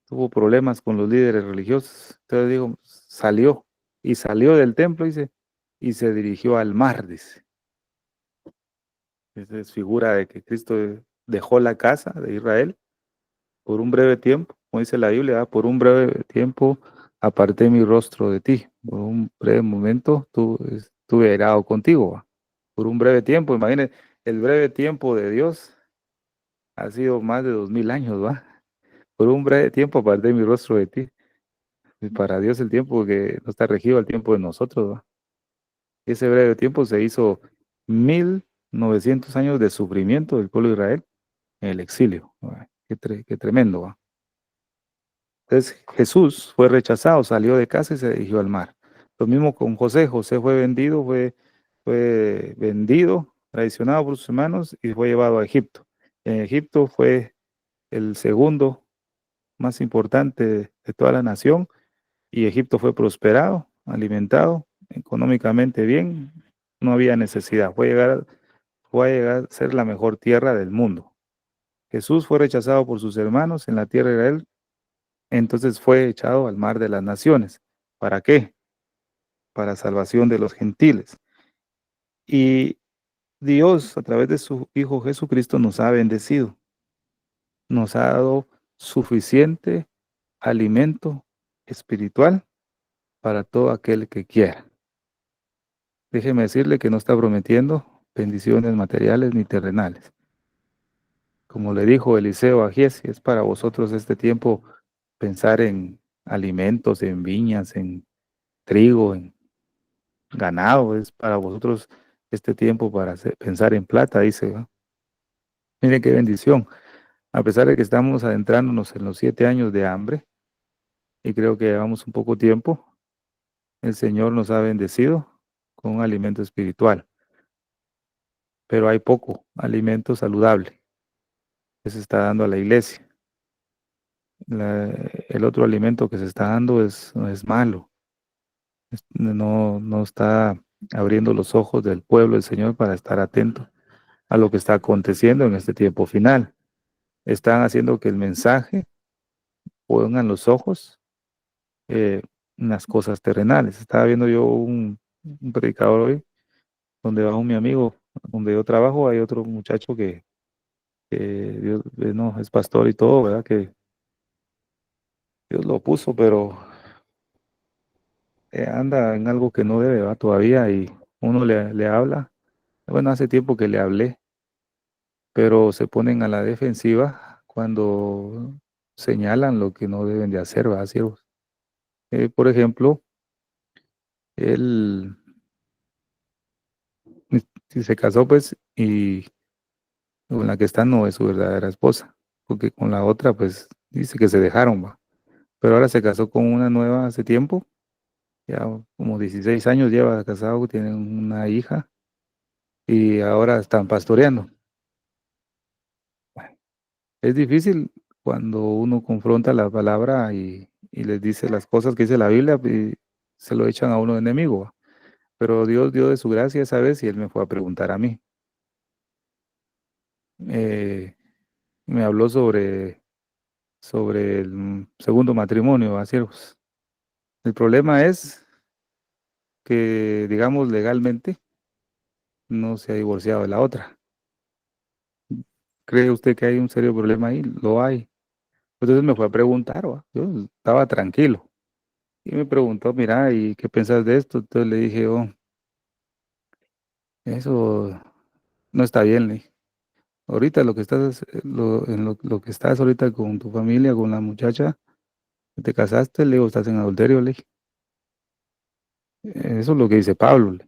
tuvo problemas con los líderes religiosos. Entonces digo, salió y salió del templo, dice, y se dirigió al mar, dice. Esa es figura de que Cristo dejó la casa de Israel por un breve tiempo, como dice la Biblia, ¿verdad? Por un breve tiempo aparté mi rostro de ti. Por un breve momento estuve airado contigo, ¿va? Por un breve tiempo, imagínate, el breve tiempo de Dios ha sido más de 2000 años, ¿va? Por un breve tiempo aparté mi rostro de ti. Y para Dios el tiempo que no está regido al tiempo de nosotros, ¿va? Ese breve tiempo se hizo 1900 años de sufrimiento del pueblo de Israel en el exilio. ¿Va? Qué tremendo, ¿va? Entonces Jesús fue rechazado, salió de casa y se dirigió al mar. Lo mismo con José. José fue vendido, traicionado por sus hermanos y fue llevado a Egipto. En Egipto fue el segundo más importante de toda la nación y Egipto fue prosperado, alimentado, económicamente bien, no había necesidad. Fue a llegar a ser la mejor tierra del mundo. Jesús fue rechazado por sus hermanos en la tierra de Israel, entonces fue echado al mar de las naciones. ¿Para qué? Para salvación de los gentiles. Y Dios, a través de su Hijo Jesucristo, nos ha bendecido, nos ha dado suficiente alimento espiritual para todo aquel que quiera. Déjeme decirle que no está prometiendo bendiciones materiales ni terrenales. Como le dijo Eliseo a Giezi, es para vosotros este tiempo pensar en alimentos, en viñas, en trigo, en ganado, es para vosotros este tiempo para pensar en plata, dice, ¿va? Mire qué bendición. A pesar de que estamos adentrándonos en los 7 años de hambre, y creo que llevamos un poco tiempo, el Señor nos ha bendecido con un alimento espiritual, pero hay poco alimento saludable que se está dando a la iglesia. El otro alimento que se está dando es malo. No está abriendo los ojos del pueblo del Señor para estar atento a lo que está aconteciendo en este tiempo final. Están haciendo que el mensaje pongan los ojos en las cosas terrenales. Estaba viendo yo un predicador hoy, donde va mi amigo, donde yo trabajo, hay otro muchacho que Dios, no, es pastor y todo, ¿verdad? Que Dios lo puso, pero anda en algo que no debe, ¿va? Todavía y uno le habla. Bueno, hace tiempo que le hablé, pero se ponen a la defensiva cuando señalan lo que no deben de hacer, ¿va? Siervos. Por ejemplo, él si se casó, pues, y con la que está no es su verdadera esposa, porque con la otra, pues, dice que se dejaron, ¿va? Pero ahora se casó con una nueva hace tiempo, ya como 16 años lleva casado, tienen una hija y ahora están pastoreando. Es difícil cuando uno confronta la palabra y les dice las cosas que dice la Biblia y se lo echan a uno de enemigo, ¿va? Pero Dios dio de su gracia esa vez y Él me fue a preguntar a mí. Eh, Me habló sobre el segundo matrimonio, ¿va, siervos? El problema es que, digamos, legalmente no se ha divorciado de la otra. ¿Cree usted que hay un serio problema ahí? Lo hay. Entonces me fue a preguntar, ¿va? Yo estaba tranquilo. Y me preguntó, mira, ¿y qué piensas de esto? Entonces le dije, oh, eso no está bien, le dije. Ahorita lo que estás, lo que estás ahorita con tu familia, con la muchacha, que te casaste, le digo, estás en adulterio, le dije. Eso es lo que dice Pablo, le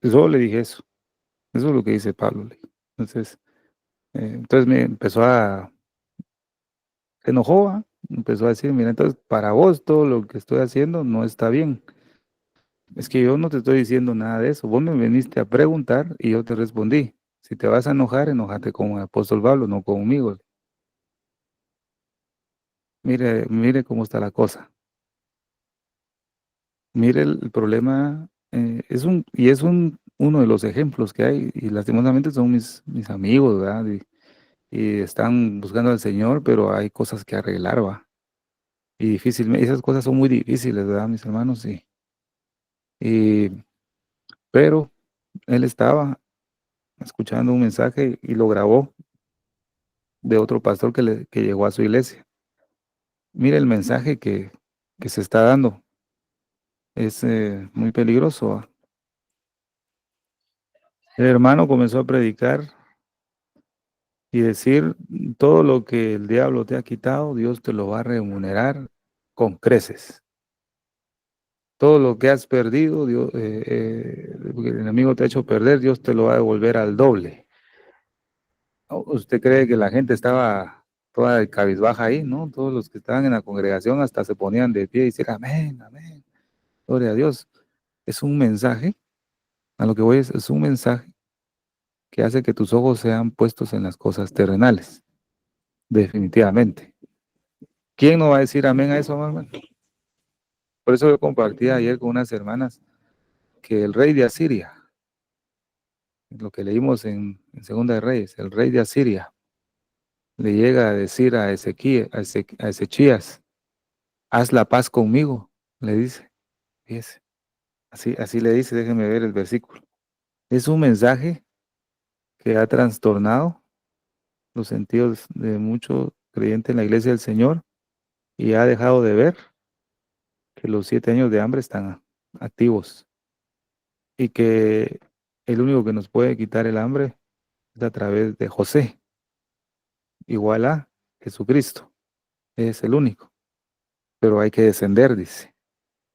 dije. Solo le dije eso. Eso es lo que dice Pablo, le dije. Entonces me empezó se enojó, ¿va? Empezó a decir, mira, entonces para vos todo lo que estoy haciendo no está bien. Es que yo no te estoy diciendo nada de eso. Vos me viniste a preguntar y yo te respondí. Si te vas a enojar, enójate con el apóstol Pablo, no conmigo. Mire, mire cómo está la cosa. Mire el problema, uno de los ejemplos que hay, y lastimosamente son mis amigos, ¿verdad? Y están buscando al Señor, pero hay cosas que arreglar, ¿va? Y difícilmente, esas cosas son muy difíciles, ¿verdad, mis hermanos? Y, pero él estaba escuchando un mensaje y lo grabó de otro pastor que llegó a su iglesia. Mire el mensaje que se está dando. Es muy peligroso, ¿va? El hermano comenzó a predicar y decir, todo lo que el diablo te ha quitado, Dios te lo va a remunerar con creces. Todo lo que has perdido, porque el enemigo te ha hecho perder, Dios te lo va a devolver al doble. ¿Usted cree que la gente estaba toda cabizbaja ahí, no? Todos los que estaban en la congregación hasta se ponían de pie y decían, amén, amén, gloria a Dios. Es un mensaje, a lo que voy es un mensaje que hace que tus ojos sean puestos en las cosas terrenales, definitivamente. ¿Quién no va a decir amén a eso, hermano? Por eso yo compartí ayer con unas hermanas que el rey de Asiria, lo que leímos en Segunda de Reyes, el rey de Asiria le llega a decir a Ezequiel, a Ezechías, haz la paz conmigo, le dice. Fíjese, así le dice, déjeme ver el versículo. Es un mensaje que ha trastornado los sentidos de muchos creyentes en la iglesia del Señor y ha dejado de ver que los 7 años de hambre están activos y que el único que nos puede quitar el hambre es a través de José, igual a Jesucristo. Es el único, pero hay que descender, dice.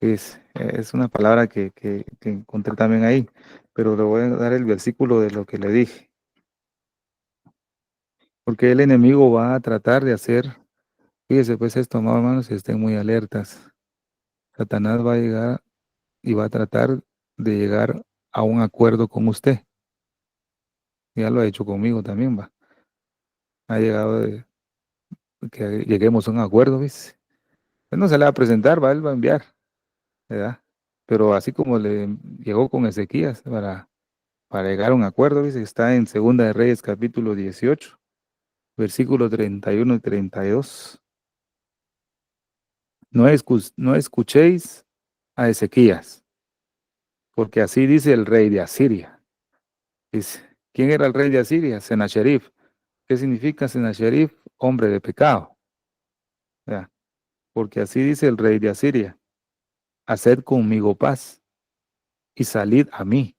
Es una palabra que encontré también ahí, pero le voy a dar el versículo de lo que le dije, porque el enemigo va a tratar de hacer, fíjese pues esto, amados hermanos, y estén muy alertas. Satanás va a llegar y va a tratar de llegar a un acuerdo con usted. Ya lo ha hecho conmigo también, va. Ha llegado que lleguemos a un acuerdo, ¿ves? Él no se le va a presentar, va, él va a enviar, ¿verdad? Pero así como le llegó con Ezequías para llegar a un acuerdo, dice, está en Segunda de Reyes capítulo 18, versículos 31 y 32. No escuchéis a Ezequías, porque así dice el rey de Asiria. Dice, ¿quién era el rey de Asiria? Sennacherib. ¿Qué significa Sennacherib? Hombre de pecado. ¿Ya? Porque así dice el rey de Asiria, haced conmigo paz y salid a mí,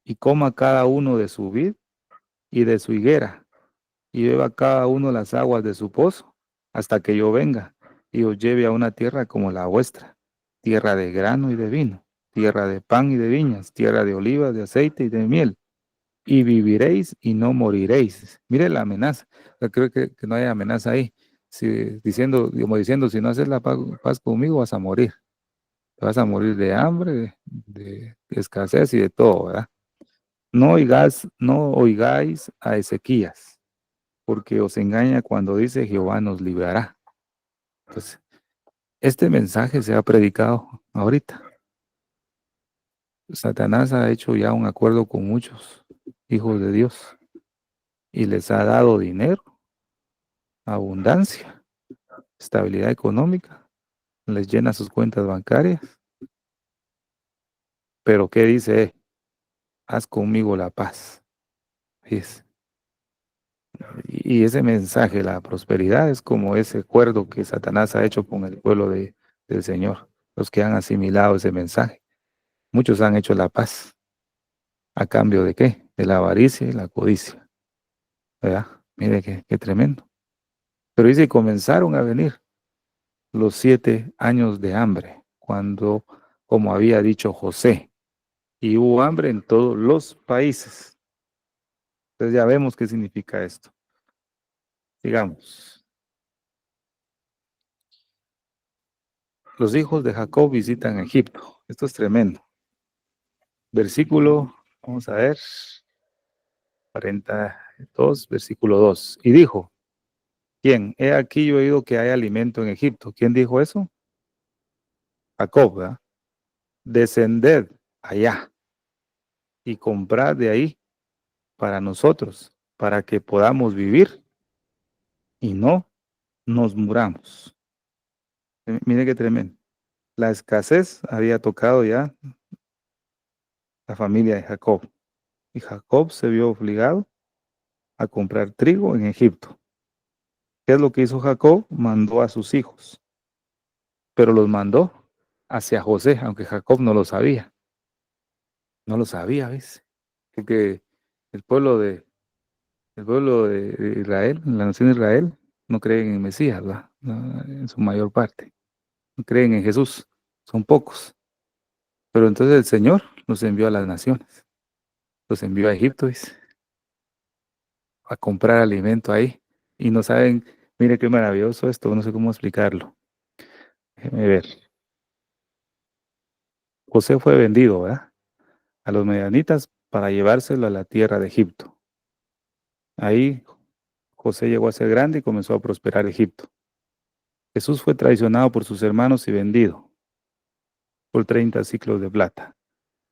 y coma cada uno de su vid y de su higuera, y beba cada uno las aguas de su pozo, hasta que yo venga y os lleve a una tierra como la vuestra, tierra de grano y de vino, tierra de pan y de viñas, tierra de olivas, de aceite y de miel, y viviréis y no moriréis. Mire la amenaza. Yo creo que no hay amenaza ahí. Como diciendo, si no haces la paz conmigo, vas a morir. Te vas a morir de hambre, de escasez y de todo, ¿verdad? No oigáis a Ezequías, porque os engaña cuando dice Jehová nos librará. Entonces, este mensaje se ha predicado ahorita. Satanás ha hecho ya un acuerdo con muchos hijos de Dios y les ha dado dinero, abundancia, estabilidad económica, les llena sus cuentas bancarias Pero ¿qué dice? Haz conmigo la paz. Fíjese. Y ese mensaje, la prosperidad, es como ese acuerdo que Satanás ha hecho con el pueblo del Señor, los que han asimilado ese mensaje. Muchos han hecho la paz. ¿A cambio de qué? De la avaricia y la codicia. ¿Verdad? Mire qué tremendo. Pero dice, comenzaron a venir los 7 años de hambre, cuando, como había dicho José, y hubo hambre en todos los países. Entonces ya vemos qué significa esto. Digamos, los hijos de Jacob visitan Egipto. Esto es tremendo. Versículo, vamos a ver, 42, versículo 2. Y dijo, ¿quién? He aquí yo he oído que hay alimento en Egipto. ¿Quién dijo eso? Jacob, ¿verdad? Descended allá y comprad de ahí para nosotros, para que podamos vivir y no nos muramos. Mire qué tremendo. La escasez había tocado ya la familia de Jacob. Y Jacob se vio obligado a comprar trigo en Egipto. ¿Qué es lo que hizo Jacob? Mandó a sus hijos, pero los mandó hacia José, aunque Jacob no lo sabía. No lo sabía, ¿ves? Porque el pueblo de, el pueblo de Israel, la nación de Israel, no creen en el Mesías, ¿verdad? No, en su mayor parte. No creen en Jesús. Son pocos. Pero entonces el Señor los envió a las naciones. Los envió a Egipto, ¿ves? A comprar alimento ahí. Y no saben, mire qué maravilloso esto, no sé cómo explicarlo. Déjeme ver. José fue vendido, ¿verdad? A los medianitas para llevárselo a la tierra de Egipto. Ahí José llegó a ser grande y comenzó a prosperar Egipto. Jesús fue traicionado por sus hermanos y vendido por 30 ciclos de plata.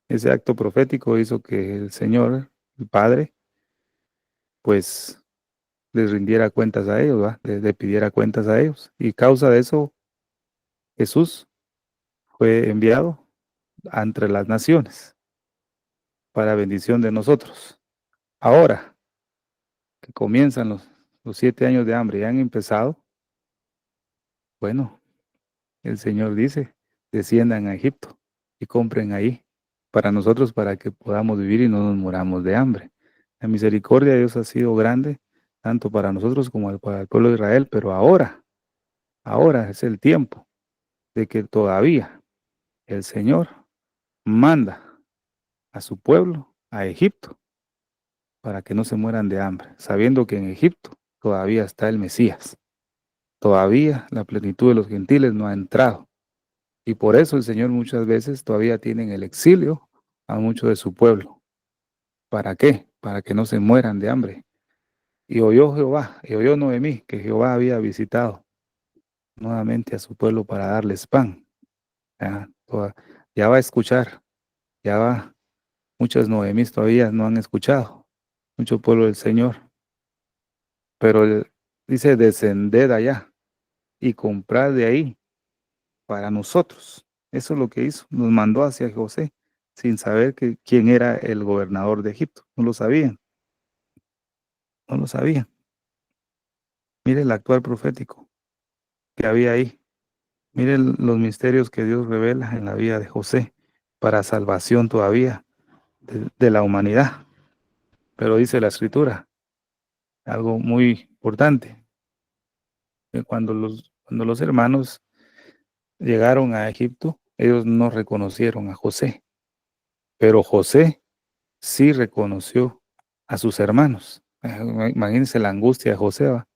Ese acto profético hizo que el Señor, el Padre, pues les rindiera cuentas a ellos, ¿verdad? Le pidiera cuentas a ellos. Y causa de eso, Jesús fue enviado entre las naciones para bendición de nosotros. Ahora que comienzan los 7 años de hambre y han empezado, bueno, el Señor dice, desciendan a Egipto y compren ahí para nosotros, para que podamos vivir y no nos muramos de hambre. La misericordia de Dios ha sido grande, tanto para nosotros como para el pueblo de Israel, pero ahora es el tiempo de que todavía el Señor manda a su pueblo a Egipto para que no se mueran de hambre, sabiendo que en Egipto todavía está el Mesías. Todavía la plenitud de los gentiles no ha entrado. Y por eso el Señor muchas veces todavía tiene en el exilio a mucho de su pueblo. ¿Para qué? Para que no se mueran de hambre. Y oyó Jehová, y oyó Noemí, que Jehová había visitado nuevamente a su pueblo para darles pan. Ya, ya va a escuchar, ya va. Muchos Noemís todavía no han escuchado, mucho pueblo del Señor. Pero dice, descended allá y comprad de ahí para nosotros. Eso es lo que hizo. Nos mandó hacia José sin saber quién era el gobernador de Egipto. No lo sabían. No lo sabían. Mire el actual profético que había ahí. Mire los misterios que Dios revela en la vida de José para salvación todavía de la humanidad. Pero dice la escritura algo muy importante. Que cuando los hermanos llegaron a Egipto, ellos no reconocieron a José. Pero José sí reconoció a sus hermanos. Imagínense la angustia de José, ¿va?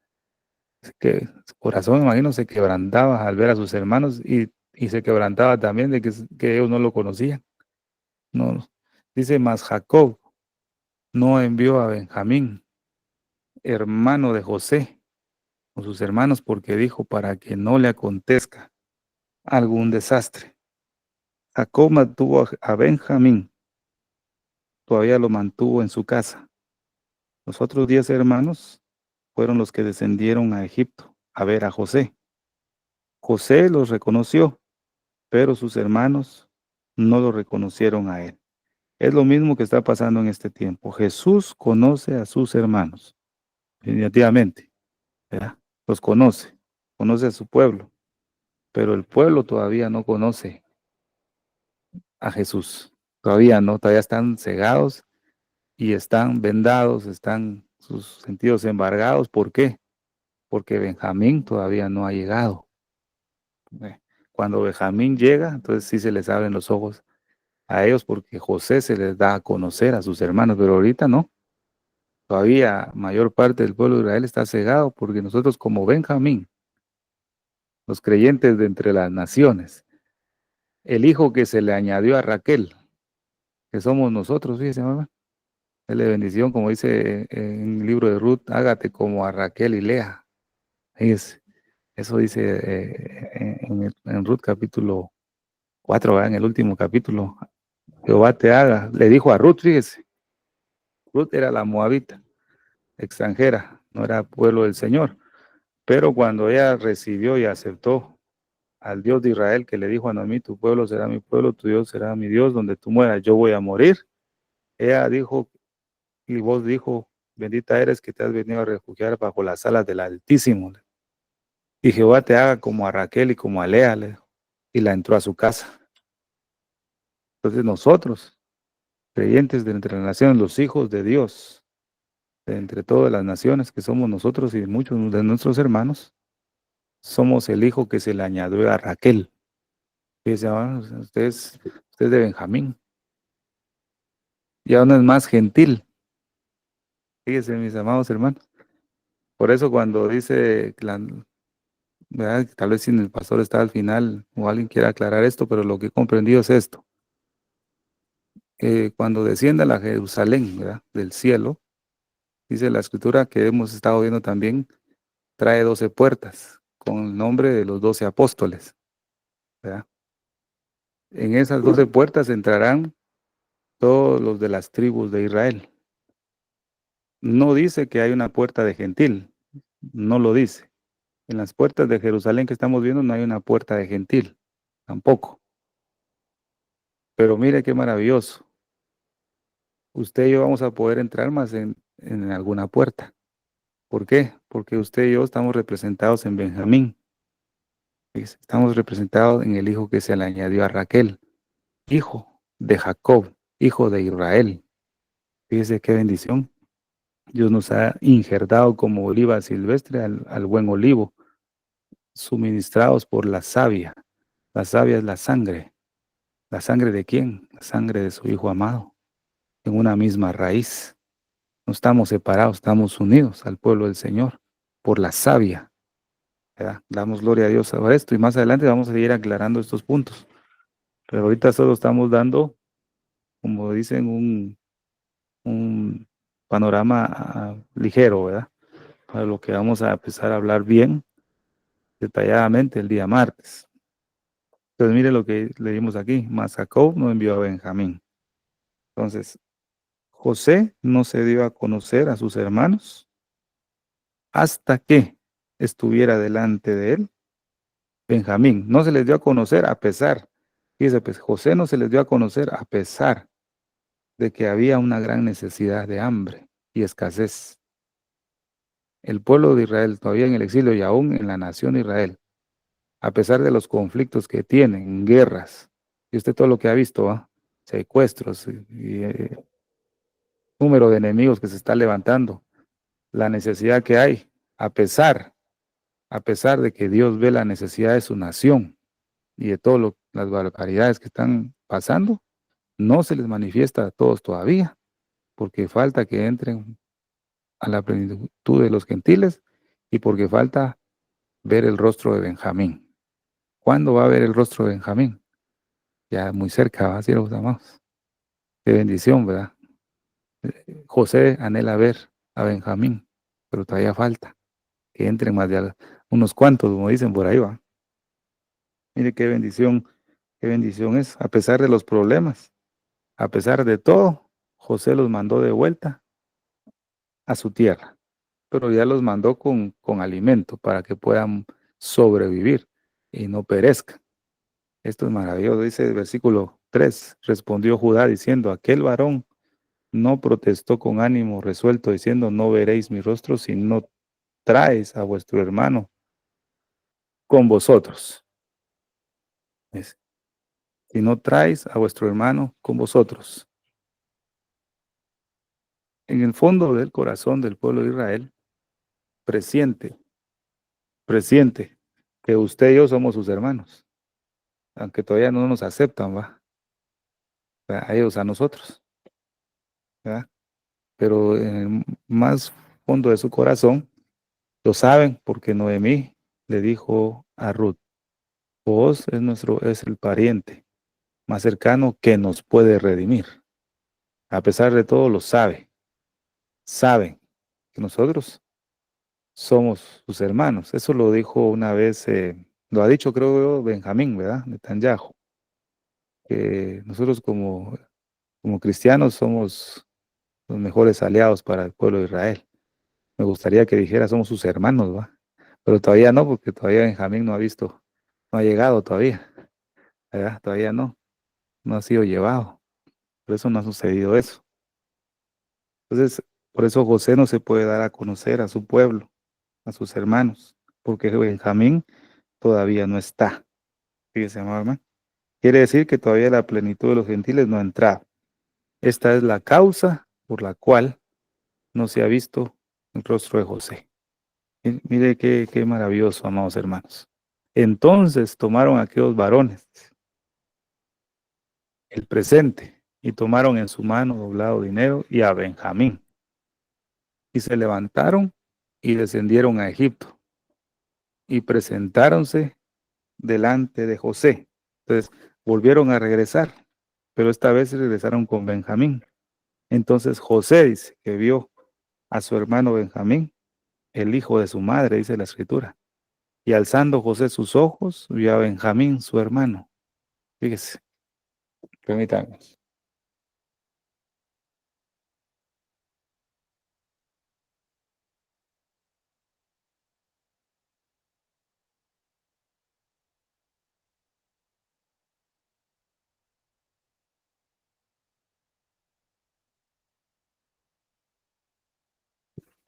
Que su corazón, imagino, se quebrantaba al ver a sus hermanos y se quebrantaba también de que ellos no lo conocían. No, dice, mas Jacob no envió a Benjamín, hermano de José, con sus hermanos, porque dijo, para que no le acontezca algún desastre. Jacob mantuvo a Benjamín, todavía lo mantuvo en su casa. Los otros 10 hermanos fueron los que descendieron a Egipto a ver a José. José los reconoció, pero sus hermanos no lo reconocieron a él. Es lo mismo que está pasando en este tiempo. Jesús conoce a sus hermanos, definitivamente, ¿verdad? Los conoce, conoce a su pueblo, pero el pueblo todavía no conoce a Jesús. Todavía no, todavía están cegados y están vendados, están sus sentidos embargados. ¿Por qué? Porque Benjamín todavía no ha llegado. Cuando Benjamín llega, entonces sí se les abren los ojos a ellos porque José se les da a conocer a sus hermanos, pero ahorita no. Todavía mayor parte del pueblo de Israel está cegado porque nosotros como Benjamín, los creyentes de entre las naciones, el hijo que se le añadió a Raquel, que somos nosotros, fíjese, mamá, dele bendición, como dice en el libro de Ruth, hágate como a Raquel y Lea. Fíjese, eso dice en Ruth capítulo 4, ¿verdad? En el último capítulo, Jehová te haga, le dijo a Ruth, fíjese, Ruth era la moabita, extranjera, no era pueblo del Señor, pero cuando ella recibió y aceptó al Dios de Israel que le dijo a Noemí, tu pueblo será mi pueblo, tu Dios será mi Dios, donde tú mueras, yo voy a morir, ella dijo, y vos dijo, bendita eres que te has venido a refugiar bajo las alas del Altísimo, y Jehová te haga como a Raquel y como a Lea, y la entró a su casa. Entonces nosotros, creyentes de entre las naciones, los hijos de Dios, de entre todas las naciones que somos nosotros y muchos de nuestros hermanos, somos el hijo que se le añadió a Raquel. Y dice, usted es de Benjamín. Y aún es más gentil. Fíjense, mis amados hermanos. Por eso cuando dice, ¿verdad? Tal vez si el pastor está al final o alguien quiera aclarar esto, pero lo que he comprendido es esto. Cuando descienda la Jerusalén, ¿verdad? Del cielo, dice la escritura que hemos estado viendo también, trae 12 puertas con el nombre de los 12 apóstoles, ¿verdad? En esas 12 puertas entrarán todos los de las tribus de Israel. No dice que hay una puerta de gentil, no lo dice. En las puertas de Jerusalén que estamos viendo no hay una puerta de gentil, tampoco. Pero mire qué maravilloso. Usted y yo vamos a poder entrar más en alguna puerta. ¿Por qué? Porque usted y yo estamos representados en Benjamín. Estamos representados en el hijo que se le añadió a Raquel, hijo de Jacob, hijo de Israel. Fíjese qué bendición. Dios nos ha injertado como oliva silvestre al buen olivo, suministrados por la savia. La savia es la sangre. ¿La sangre de quién? La sangre de su Hijo amado, en una misma raíz. No estamos separados, estamos unidos al pueblo del Señor por la savia, ¿verdad? Damos gloria a Dios sobre esto y más adelante vamos a seguir aclarando estos puntos. Pero ahorita solo estamos dando, como dicen, un panorama ligero, ¿verdad? Para lo que vamos a empezar a hablar bien detalladamente el día martes. Entonces mire lo que leímos aquí, mas Jacob no envió a Benjamín. Entonces, José no se dio a conocer a sus hermanos hasta que estuviera delante de él Benjamín. No se les dio a conocer a pesar, fíjese, pues José no se les dio a conocer a pesar de que había una gran necesidad de hambre y escasez. El pueblo de Israel todavía en el exilio y aún en la nación de Israel, a pesar de los conflictos que tienen, guerras, y usted todo lo que ha visto, ¿va? Secuestros y número de enemigos que se está levantando, la necesidad que hay, a pesar de que Dios ve la necesidad de su nación y de todas las barbaridades que están pasando, no se les manifiesta a todos todavía, porque falta que entren a la plenitud de los gentiles y porque falta ver el rostro de Benjamín. ¿Cuándo va a ver el rostro de Benjamín? Ya muy cerca, ¿va? Siervos amados. Qué bendición, ¿verdad? José anhela ver a Benjamín, pero todavía falta que entren más de unos cuantos, como dicen por ahí, va. Mire qué bendición es, a pesar de los problemas, a pesar de todo, José los mandó de vuelta a su tierra, pero ya los mandó con alimento para que puedan sobrevivir y no perezcan. Esto es maravilloso, dice el versículo 3. Respondió Judá diciendo, aquel varón no protestó con ánimo resuelto, diciendo, no veréis mi rostro si no traes a vuestro hermano con vosotros. Si no traes a vuestro hermano con vosotros. En el fondo del corazón del pueblo de Israel, presiente que usted y yo somos sus hermanos, aunque todavía no nos aceptan, ¿va? A ellos, a nosotros, ¿verdad? Pero en el más fondo de su corazón, lo saben porque Noemí le dijo a Ruth, vos es el pariente más cercano que nos puede redimir. A pesar de todo, lo saben que nosotros somos sus hermanos. Eso lo dijo una vez, lo ha dicho creo yo Benjamín, ¿verdad? Netanyahu, que nosotros como cristianos somos los mejores aliados para el pueblo de Israel. Me gustaría que dijera somos sus hermanos, ¿va? Pero todavía no, porque todavía Benjamín no ha visto, no ha llegado todavía, ¿verdad? Todavía no ha sido llevado. Por eso no ha sucedido eso. Entonces, por eso José no se puede dar a conocer a su pueblo, a sus hermanos, porque Benjamín todavía no está. Fíjese, amado hermano. Quiere decir que todavía la plenitud de los gentiles no ha entrado. Esta es la causa por la cual no se ha visto el rostro de José. Mire qué maravilloso, amados hermanos. Entonces tomaron aquellos varones el presente y tomaron en su mano doblado dinero y a Benjamín. Y se levantaron y descendieron a Egipto y presentáronse delante de José. Entonces volvieron a regresar, pero esta vez regresaron con Benjamín. Entonces José dice que vio a su hermano Benjamín, el hijo de su madre, dice la escritura. Y alzando José sus ojos, vio a Benjamín, su hermano. Fíjese, permítanme.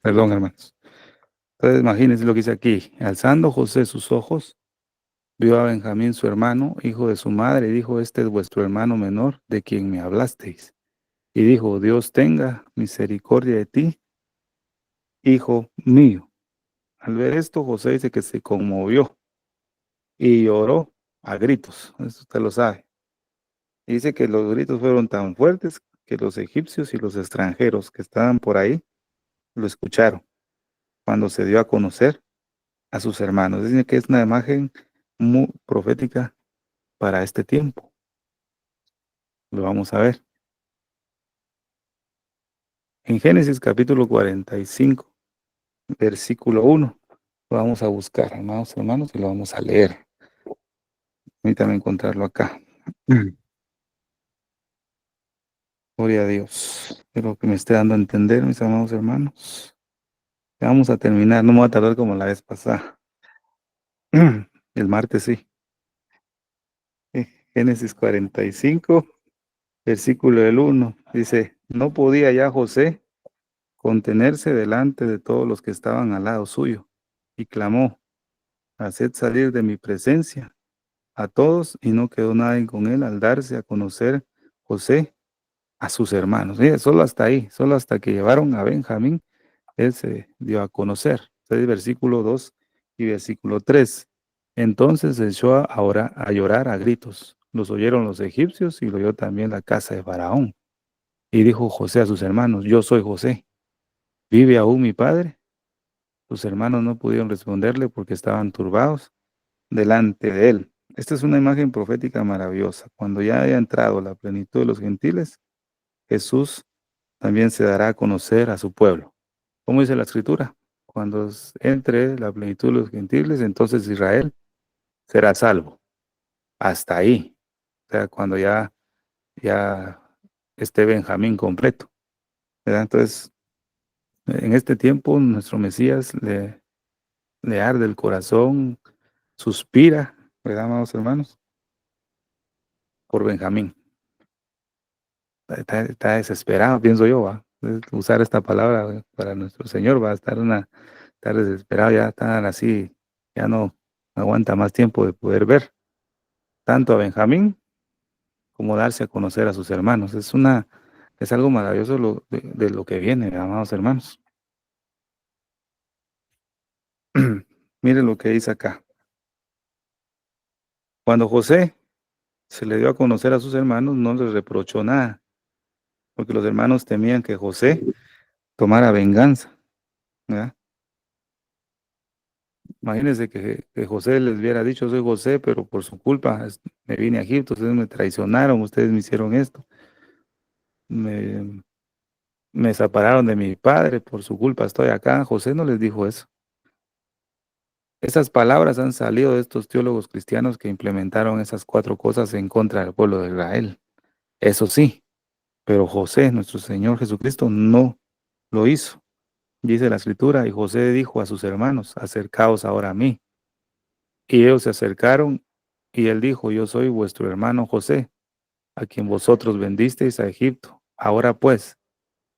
Perdón, hermanos. Entonces imagínense lo que dice aquí. Alzando José sus ojos, vio a Benjamín, su hermano, hijo de su madre, y dijo, este es vuestro hermano menor, de quien me hablasteis. Y dijo, Dios tenga misericordia de ti, hijo mío. Al ver esto, José dice que se conmovió y lloró a gritos. Eso usted lo sabe. Y dice que los gritos fueron tan fuertes que los egipcios y los extranjeros que estaban por ahí lo escucharon cuando se dio a conocer a sus hermanos. Dice que es una imagen muy profética para este tiempo. Lo vamos a ver. En Génesis capítulo 45, versículo 1. Lo vamos a buscar, amados hermanos, y lo vamos a leer. Permítame encontrarlo acá. Gloria a Dios. Espero que me esté dando a entender, mis amados hermanos. Ya vamos a terminar. No me voy a tardar como la vez pasada. El martes sí. Génesis 45, versículo del 1. Dice, no podía ya José contenerse delante de todos los que estaban al lado suyo, y clamó, haced salir de mi presencia a todos, y no quedó nadie con él al darse a conocer José a sus hermanos. Solo hasta ahí, solo hasta que llevaron a Benjamín, él se dio a conocer. Entonces, versículo 2 y versículo 3. Entonces se echó a llorar a gritos. Los oyeron los egipcios y lo oyó también la casa de Faraón. Y dijo José a sus hermanos, yo soy José. ¿Vive aún mi padre? Sus hermanos no pudieron responderle porque estaban turbados delante de él. Esta es una imagen profética maravillosa. Cuando ya haya entrado la plenitud de los gentiles, Jesús también se dará a conocer a su pueblo. ¿Cómo dice la escritura? Cuando entre la plenitud de los gentiles, entonces Israel será salvo. Hasta ahí. O sea, cuando ya esté Benjamín completo, ¿verdad? Entonces, en este tiempo, nuestro Mesías le arde el corazón, suspira, ¿verdad, amados hermanos? Por Benjamín. está desesperado, pienso yo, va. Usar esta palabra para nuestro Señor, va a estar desesperado, ya están así, ya no aguanta más tiempo de poder ver tanto a Benjamín como darse a conocer a sus hermanos. Es algo maravilloso de lo que viene, amados hermanos. Miren lo que dice acá. Cuando José se le dio a conocer a sus hermanos, no les reprochó nada, porque los hermanos temían que José tomara venganza, ¿verdad? Imagínense que José les hubiera dicho, soy José, pero por su culpa me vine a Egipto, ustedes me traicionaron, ustedes me hicieron esto, me, me separaron de mi padre, por su culpa estoy acá. José no les dijo eso. Esas palabras han salido de estos teólogos cristianos que implementaron esas 4 cosas en contra del pueblo de Israel. Eso sí, pero José, nuestro Señor Jesucristo, no lo hizo. Dice la Escritura, y José dijo a sus hermanos, acercaos ahora a mí. Y ellos se acercaron, y él dijo, yo soy vuestro hermano José, a quien vosotros vendisteis a Egipto. Ahora pues,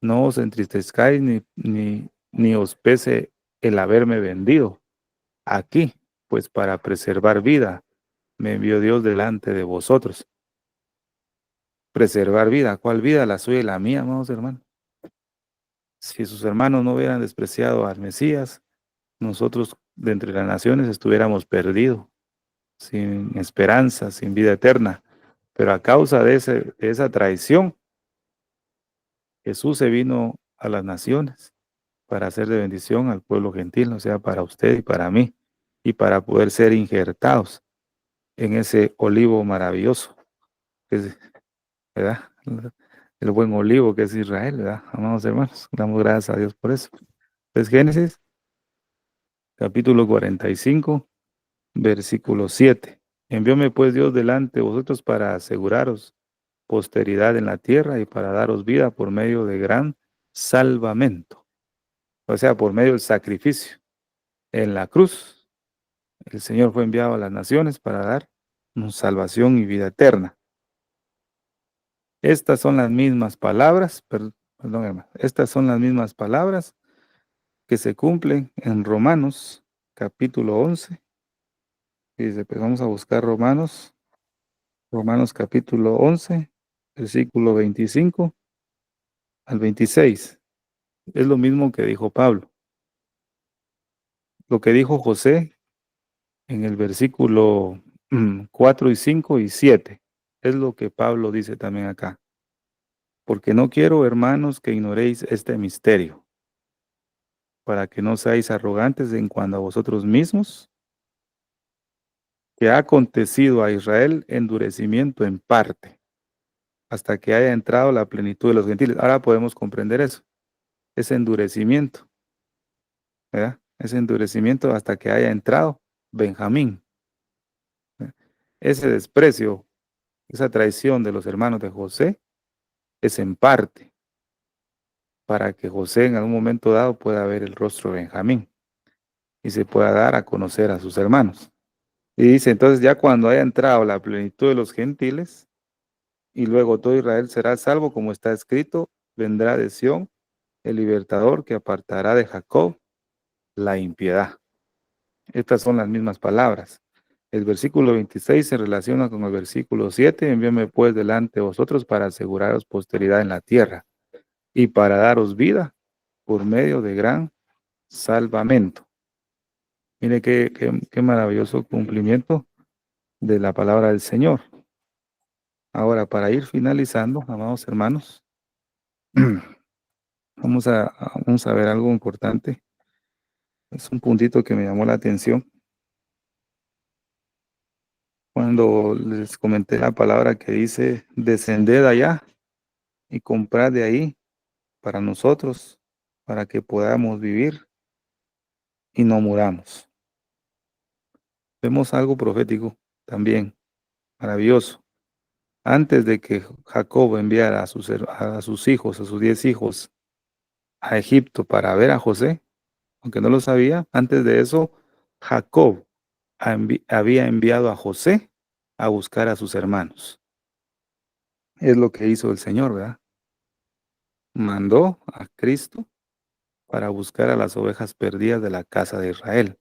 no os entristezcáis ni os pese el haberme vendido aquí, pues para preservar vida me envió Dios delante de vosotros. Preservar vida, ¿cuál vida? La suya y la mía, amados hermanos. Si sus hermanos no hubieran despreciado al Mesías, nosotros de entre las naciones estuviéramos perdidos, sin esperanza, sin vida eterna. Pero a causa de esa traición, Jesús se vino a las naciones para hacer de bendición al pueblo gentil, o sea, para usted y para mí, y para poder ser injertados en ese olivo maravilloso, que es, ¿verdad? El buen olivo que es Israel, ¿verdad? Amados hermanos, damos gracias a Dios por eso. Pues Génesis, capítulo 45, versículo 7. Envióme pues Dios delante de vosotros para aseguraros posteridad en la tierra y para daros vida por medio de gran salvamento. O sea, por medio del sacrificio. En la cruz, el Señor fue enviado a las naciones para dar salvación y vida eterna. Estas son las mismas palabras, perdón, hermano, estas son las mismas palabras que se cumplen en Romanos, capítulo 11. Dice, pues vamos a buscar Romanos capítulo 11, versículo 25 al 26. Es lo mismo que dijo Pablo. Lo que dijo José en el versículo 4 y 5 y 7. Es lo que Pablo dice también acá. Porque no quiero, hermanos, que ignoréis este misterio, para que no seáis arrogantes en cuanto a vosotros mismos, que ha acontecido a Israel endurecimiento en parte, hasta que haya entrado la plenitud de los gentiles. Ahora podemos comprender eso, ese endurecimiento, ¿verdad? Ese endurecimiento hasta que haya entrado Benjamín. ¿Verdad? Ese desprecio, esa traición de los hermanos de José es en parte, para que José en algún momento dado pueda ver el rostro de Benjamín y se pueda dar a conocer a sus hermanos. Y dice, entonces ya cuando haya entrado la plenitud de los gentiles, y luego todo Israel será salvo, como está escrito, vendrá de Sión el libertador que apartará de Jacob la impiedad. Estas son las mismas palabras. El versículo 26 se relaciona con el versículo 7, envíame pues delante de vosotros para aseguraros posteridad en la tierra y para daros vida por medio de gran salvamento. Mire qué maravilloso cumplimiento de la palabra del Señor. Ahora, para ir finalizando, amados hermanos, vamos a ver algo importante. Es un puntito que me llamó la atención. Cuando les comenté la palabra que dice, descended allá y comprad de ahí para nosotros, para que podamos vivir y no muramos. Vemos algo profético también, maravilloso. Antes de que Jacob enviara a sus hijos, a sus 10 hijos, a Egipto para ver a José, aunque no lo sabía, antes de eso, Jacob había enviado a José a buscar a sus hermanos. Es lo que hizo el Señor, ¿verdad? mandó a Cristo para buscar a las ovejas perdidas de la casa de Israel.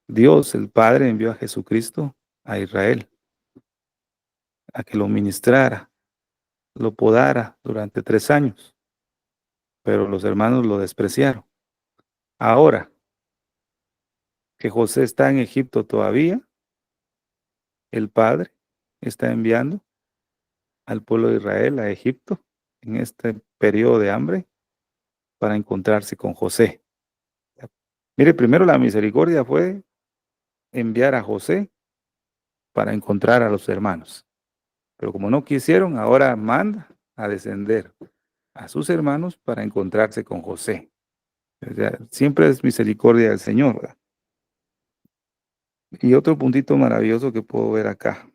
Dios, el Padre, envió a Jesucristo a Israel a que lo ministrara, lo podara durante 3 años, pero los hermanos lo despreciaron. Ahora que José está en Egipto todavía, el Padre está enviando al pueblo de Israel a Egipto en este periodo de hambre para encontrarse con José. Mire, primero la misericordia fue enviar a José para encontrar a los hermanos. Pero como no quisieron, ahora manda a descender a sus hermanos para encontrarse con José. O sea, siempre es misericordia del Señor, ¿verdad? Y otro puntito maravilloso que puedo ver acá.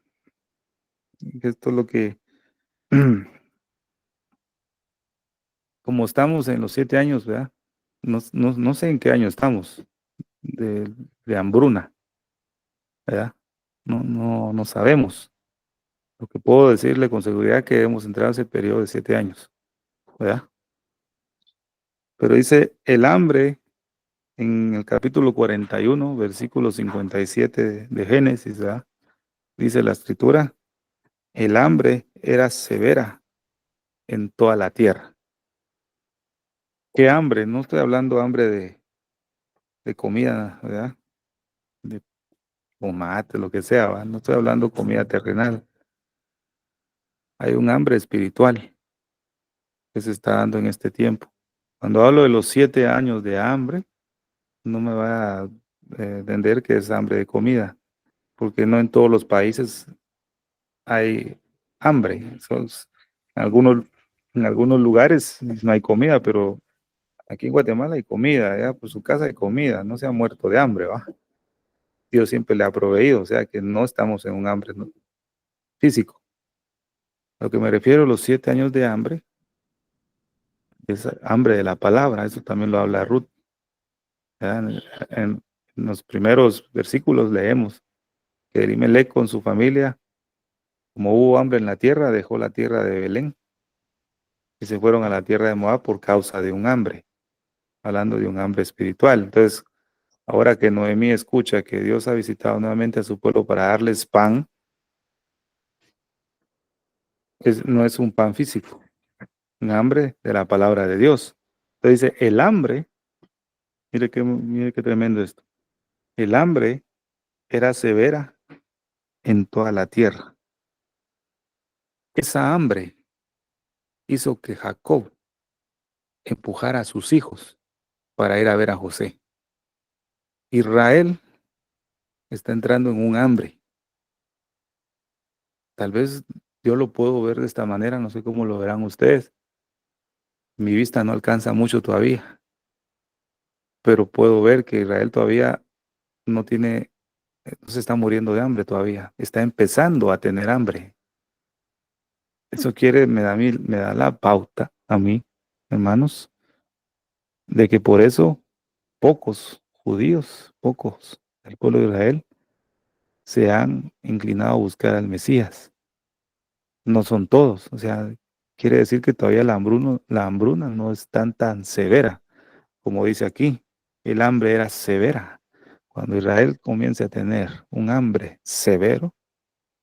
Esto es lo que, como estamos en los 7 años, ¿verdad? No sé en qué año estamos de hambruna, ¿verdad? No sabemos. Lo que puedo decirle con seguridad que hemos entrado en ese periodo de 7 años, ¿verdad? Pero dice, el hambre en el capítulo 41, versículo 57 de Génesis, ¿verdad? Dice la escritura, el hambre era severa en toda la tierra. ¿Qué hambre? No estoy hablando hambre de comida, ¿verdad? De tomate, lo que sea, ¿verdad? No estoy hablando comida terrenal. Hay un hambre espiritual que se está dando en este tiempo. Cuando hablo de los 7 años de hambre, no me va a entender que es hambre de comida, porque no en todos los países hay hambre. Algunos, en algunos lugares no hay comida, pero aquí en Guatemala hay comida, ya por su casa hay comida, no se ha muerto de hambre, ¿va? Dios siempre le ha proveído, o sea que no estamos en un hambre, ¿no?, físico. A lo que me refiero, los 7 años de hambre, es hambre de la palabra, eso también lo habla Ruth. En los primeros versículos leemos que Elimelech con su familia, como hubo hambre en la tierra, dejó la tierra de Belén y se fueron a la tierra de Moab por causa de un hambre, hablando de un hambre espiritual. Entonces, ahora que Noemí escucha que Dios ha visitado nuevamente a su pueblo para darles pan, no es un pan físico, un hambre de la palabra de Dios. Entonces dice, el hambre, mire qué tremendo esto, el hambre era severa en toda la tierra. Esa hambre hizo que Jacob empujara a sus hijos para ir a ver a José. Israel está entrando en un hambre. Tal vez yo lo puedo ver de esta manera, no sé cómo lo verán ustedes. Mi vista no alcanza mucho todavía, pero puedo ver que Israel todavía no tiene, no se está muriendo de hambre todavía, está empezando a tener hambre. Eso me da la pauta a mí, hermanos, de que por eso pocos judíos, pocos del pueblo de Israel, se han inclinado a buscar al Mesías. No son todos, o sea, quiere decir que todavía la hambruna no es tan severa como dice aquí. El hambre era severa. Cuando Israel comience a tener un hambre severo,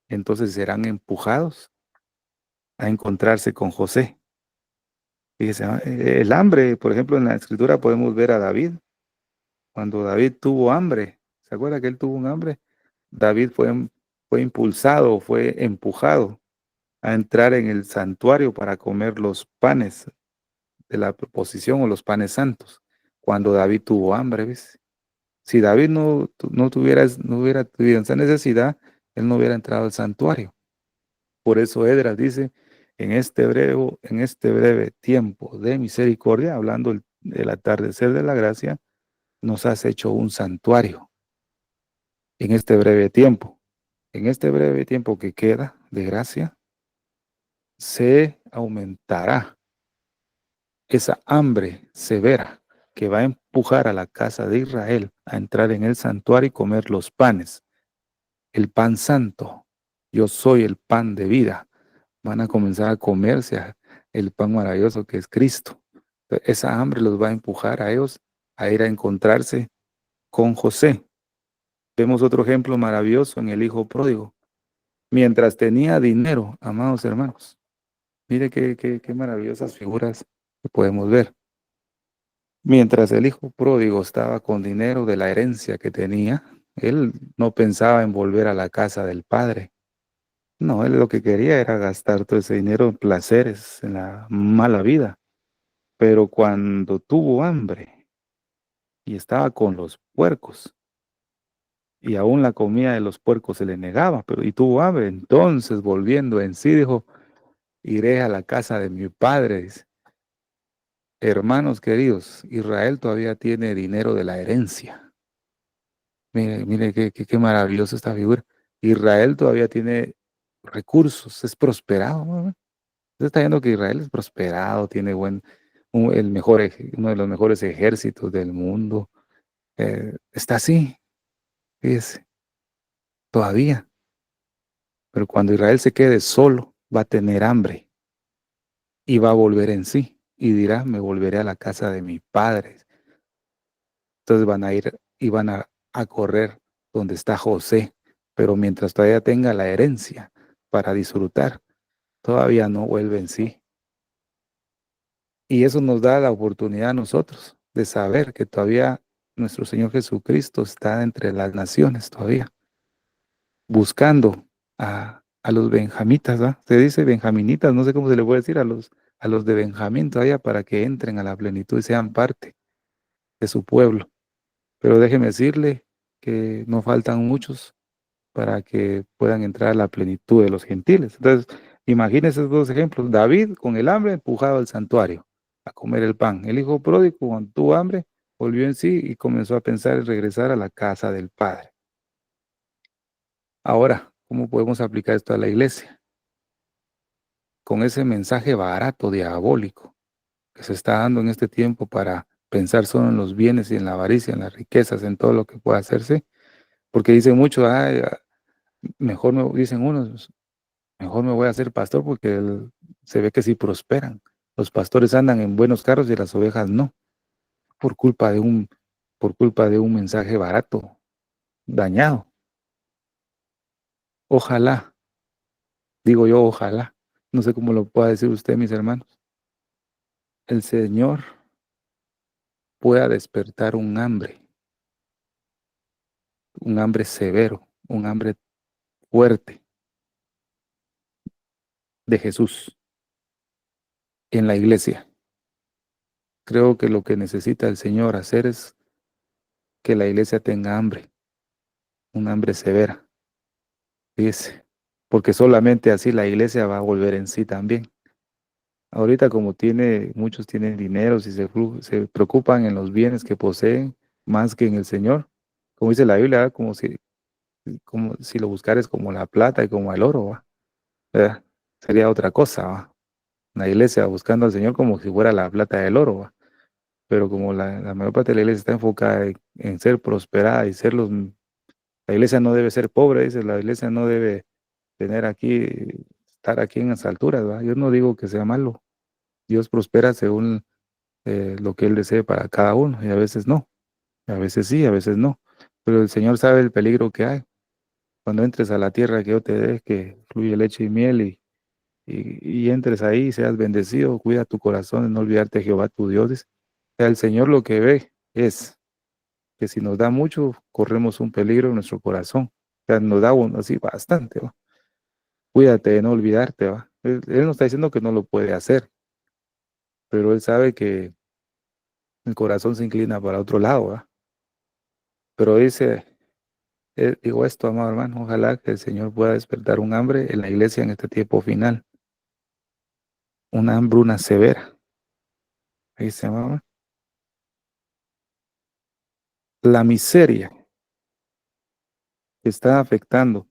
entonces serán empujados a encontrarse con José. Fíjese, el hambre, por ejemplo, en la escritura podemos ver a David. Cuando David tuvo hambre, ¿se acuerda que él tuvo un hambre? David fue impulsado, fue empujado a entrar en el santuario para comer los panes de la proposición o los panes santos. Cuando David tuvo hambre, ¿ves? Si David no hubiera tenido esa necesidad, él no hubiera entrado al santuario. Por eso Edras dice, en este breve tiempo de misericordia, hablando del atardecer de la gracia, nos has hecho un santuario. En este breve tiempo que queda de gracia, se aumentará esa hambre severa que va a empujar a la casa de Israel a entrar en el santuario y comer los panes, el pan santo. Yo soy el pan de vida. Van a comenzar a comerse el pan maravilloso que es Cristo. Esa hambre los va a empujar a ellos a ir a encontrarse con José. Vemos otro ejemplo maravilloso en el hijo pródigo. Mientras tenía dinero, amados hermanos, mire qué maravillosas figuras que podemos ver. Mientras el hijo pródigo estaba con dinero de la herencia que tenía, él no pensaba en volver a la casa del padre. No, él lo que quería era gastar todo ese dinero en placeres, en la mala vida. Pero cuando tuvo hambre y estaba con los puercos, y aún la comida de los puercos se le negaba, pero y tuvo hambre, entonces volviendo en sí dijo, iré a la casa de mi padre. Dice. Hermanos queridos, Israel todavía tiene dinero de la herencia. Mire, mire qué maravillosa esta figura. Israel todavía tiene recursos, es prosperado. ¿No? Usted está viendo que Israel es prosperado, tiene uno de los mejores ejércitos del mundo. Está así, fíjese, todavía. Pero cuando Israel se quede solo, va a tener hambre y va a volver en sí y dirá, me volveré a la casa de mi padre. Entonces van a ir y van a correr donde está José, pero mientras todavía tenga la herencia para disfrutar, todavía no vuelve en sí. Y eso nos da la oportunidad a nosotros de saber que todavía nuestro Señor Jesucristo está entre las naciones todavía, buscando a los benjamitas, ¿va? Se dice benjaminitas, no sé cómo se le puede decir a los de Benjamín todavía para que entren a la plenitud y sean parte de su pueblo. Pero déjeme decirle que no faltan muchos para que puedan entrar a la plenitud de los gentiles. Entonces, imagínense esos dos ejemplos. David con el hambre empujado al santuario a comer el pan. El hijo pródigo cuando tuvo hambre volvió en sí y comenzó a pensar en regresar a la casa del Padre. Ahora, ¿cómo podemos aplicar esto a la iglesia? Con ese mensaje barato, diabólico, que se está dando en este tiempo para pensar solo en los bienes y en la avaricia, en las riquezas, en todo lo que pueda hacerse, porque dicen mucho, "Ay, mejor me, dicen unos, mejor me voy a hacer pastor porque se ve que sí prosperan. Los pastores andan en buenos carros y las ovejas no, por culpa de por culpa de un mensaje barato, dañado. Ojalá, digo yo, ojalá, no sé cómo lo pueda decir usted, mis hermanos, el Señor pueda despertar un hambre severo, un hambre fuerte de Jesús en la iglesia. Creo que lo que necesita el Señor hacer es que la iglesia tenga hambre, un hambre severa. Fíjese, porque solamente así la iglesia va a volver en sí también. Ahorita como muchos tienen dinero, si se preocupan en los bienes que poseen más que en el Señor, como dice la Biblia, ¿verdad? Como si lo buscares como la plata y como el oro, ¿va? ¿Verdad? Sería otra cosa, ¿va? La iglesia buscando al Señor como si fuera la plata y el oro, ¿va? Pero como la mayor parte de la iglesia está enfocada en ser prosperada y la iglesia no debe ser pobre, dice, la iglesia no debe tener estar aquí en las alturas, ¿va? Yo no digo que sea malo. Dios prospera según lo que Él desee para cada uno, y a veces no, a veces sí, a veces no. Pero el Señor sabe el peligro que hay. Cuando entres a la tierra que yo te dé, que fluye leche y miel, y entres ahí y seas bendecido, cuida tu corazón de no olvidarte de Jehová tu Dios. Dice. O sea, el Señor lo que ve es que si nos da mucho, corremos un peligro en nuestro corazón. O sea, nos da así bastante, ¿va? Cuídate de no olvidarte, ¿va? Él no está diciendo que no lo puede hacer, pero él sabe que el corazón se inclina para otro lado, ¿va? Pero dice, digo esto, amado hermano, ojalá que el Señor pueda despertar un hambre en la iglesia en este tiempo final, una hambruna severa. Dice, amado, la miseria que está afectando,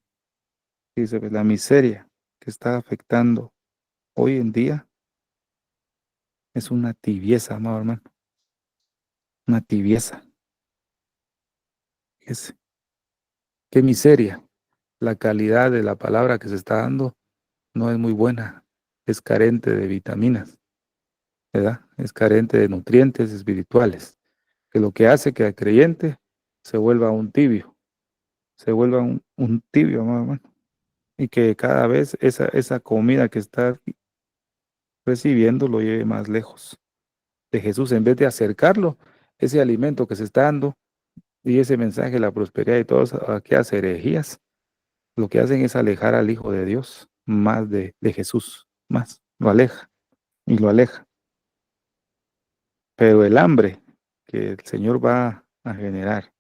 dice, pues, la miseria que está afectando hoy en día es una tibieza, amado hermano, una tibieza. Es, qué miseria. La calidad de la palabra que se está dando no es muy buena. es carente de vitaminas, ¿verdad? Es carente de nutrientes espirituales, que lo que hace que el creyente se vuelva un tibio, se vuelva un tibio, amado hermano, y que cada vez esa comida que está recibiendo lo lleve más lejos de Jesús, en vez de acercarlo, ese alimento que se está dando y ese mensaje de la prosperidad y todas aquellas herejías, lo que hacen es alejar al Hijo de Dios más de Jesús, más, lo aleja y lo aleja. Pero el hambre que el Señor va a generar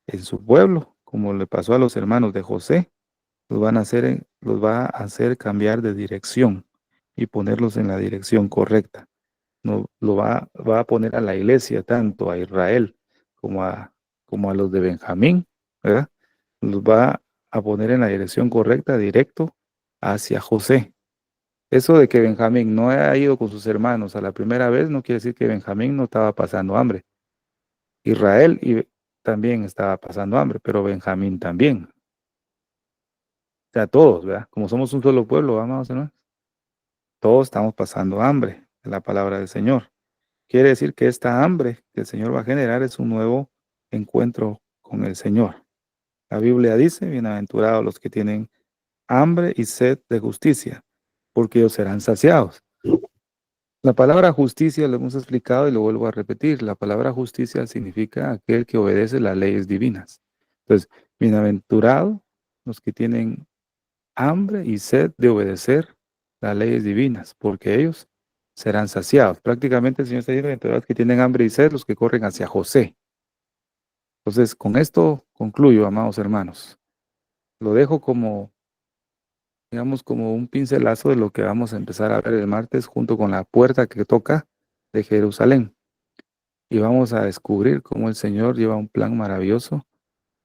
en su pueblo, como le pasó a los hermanos de José, los va a hacer cambiar de dirección y ponerlos en la dirección correcta. No, va a poner a la iglesia, tanto a Israel como como a los de Benjamín, ¿verdad? Los va a poner en la dirección correcta, directo hacia José. Eso de que Benjamín no haya ido con sus hermanos a la primera vez no quiere decir que Benjamín no estaba pasando hambre. Israel también estaba pasando hambre, pero Benjamín también. O sea, todos, ¿verdad? Como somos un solo pueblo, vamos, hermanos. Todos estamos pasando hambre, es la palabra del Señor. Quiere decir que esta hambre que el Señor va a generar es un nuevo encuentro con el Señor. La Biblia dice, bienaventurados los que tienen hambre y sed de justicia, porque ellos serán saciados. La palabra justicia lo hemos explicado y lo vuelvo a repetir. La palabra justicia significa aquel que obedece las leyes divinas. Entonces, bienaventurados los que tienen hambre y sed de obedecer las leyes divinas, porque ellos serán saciados. Prácticamente el Señor está diciendo, bienaventurados que tienen hambre y sed, los que corren hacia José. Entonces, con esto concluyo, amados hermanos. Lo dejo como, digamos, como un pincelazo de lo que vamos a empezar a ver el martes junto con la puerta que toca de Jerusalén. Y vamos a descubrir cómo el Señor lleva un plan maravilloso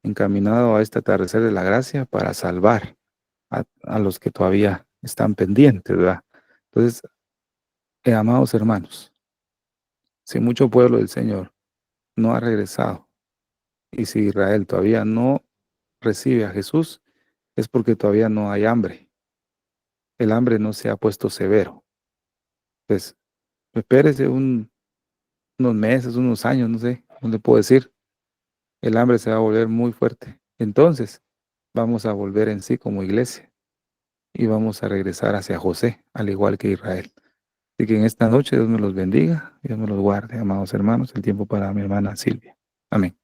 encaminado a este atardecer de la gracia para salvar a los que todavía están pendientes, ¿verdad? Entonces, amados hermanos, si mucho pueblo del Señor no ha regresado y si Israel todavía no recibe a Jesús, es porque todavía no hay hambre. El hambre no se ha puesto severo. Pues, espérese unos meses, unos años, no sé, no le puedo decir. El hambre se va a volver muy fuerte. Entonces, vamos a volver en sí como iglesia y vamos a regresar hacia José, al igual que Israel. Así que en esta noche Dios me los bendiga, Dios me los guarde, amados hermanos, el tiempo para mi hermana Silvia. Amén.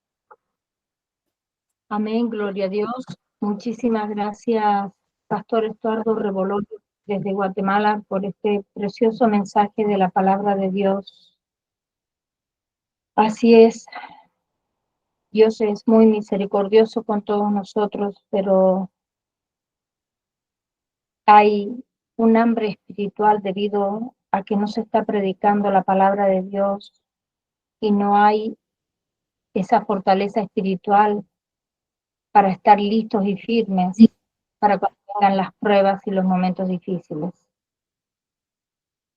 Amén, gloria a Dios. Muchísimas gracias, Pastor Estuardo Rebolón, desde Guatemala, por este precioso mensaje de la palabra de Dios. Así es, Dios es muy misericordioso con todos nosotros, pero hay un hambre espiritual debido a que no se está predicando la palabra de Dios y no hay esa fortaleza espiritual para estar listos y firmes para cuando vengan las pruebas y los momentos difíciles.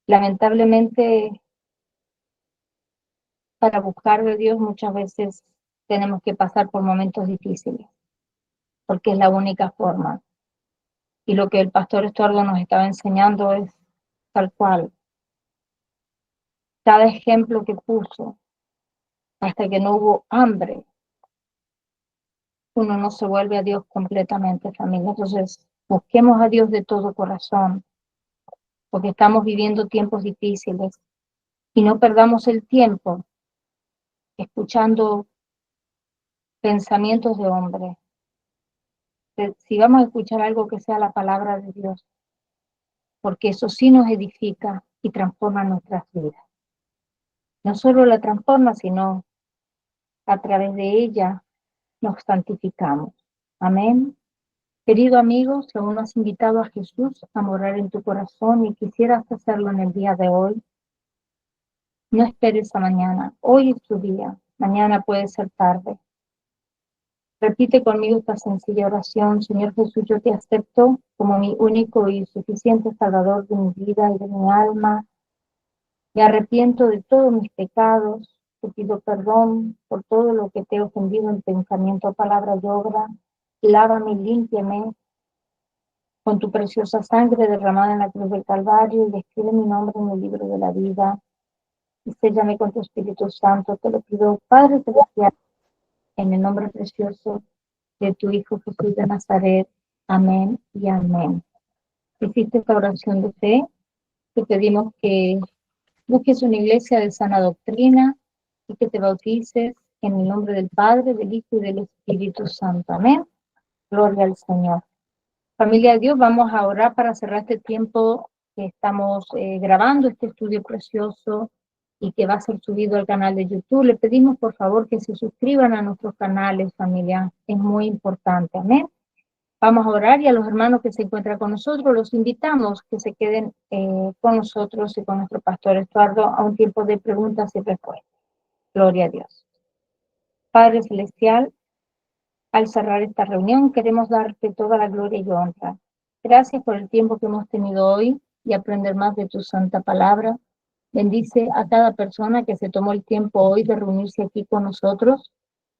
Lamentablemente, para buscar de Dios muchas veces tenemos que pasar por momentos difíciles, porque es la única forma. Y lo que el pastor Estuardo nos estaba enseñando es tal cual. Cada ejemplo que puso, hasta que no hubo hambre, uno no se vuelve a Dios completamente, familia. Entonces, busquemos a Dios de todo corazón, porque estamos viviendo tiempos difíciles y no perdamos el tiempo escuchando pensamientos de hombre. Si vamos a escuchar algo que sea la palabra de Dios, porque eso sí nos edifica y transforma nuestras vidas. No solo la transforma, sino a través de ella nos santificamos. Amén. Querido amigo, si aún no has invitado a Jesús a morar en tu corazón y quisieras hacerlo en el día de hoy, no esperes a mañana. Hoy es tu día. Mañana puede ser tarde. Repite conmigo esta sencilla oración. Señor Jesús, yo te acepto como mi único y suficiente Salvador de mi vida y de mi alma. Me arrepiento de todos mis pecados. Te pido perdón por todo lo que te he ofendido en pensamiento, palabra y obra. Lávame y límpiame. con tu preciosa sangre derramada en la cruz del Calvario, y escribe mi nombre en el libro de la vida, y séllame con tu Espíritu Santo. Te lo pido, Padre celestial, en el nombre precioso de tu Hijo Jesús de Nazaret. Amén y amén. Hiciste esta oración de fe. Te pedimos que busques una iglesia de sana doctrina y que te bautices en el nombre del Padre, del Hijo y del Espíritu Santo. Amén. Gloria al Señor. Familia de Dios, vamos a orar para cerrar este tiempo que estamos grabando este estudio precioso y que va a ser subido al canal de YouTube. Le pedimos por favor que se suscriban a nuestros canales, familia. Es muy importante. Amén. Vamos a orar, y a los hermanos que se encuentran con nosotros los invitamos que se queden con nosotros y con nuestro pastor Estuardo a un tiempo de preguntas y respuestas. Gloria a Dios. Padre Celestial, al cerrar esta reunión queremos darte toda la gloria y honra. Gracias por el tiempo que hemos tenido hoy y aprender más de tu santa palabra. Bendice a cada persona que se tomó el tiempo hoy de reunirse aquí con nosotros,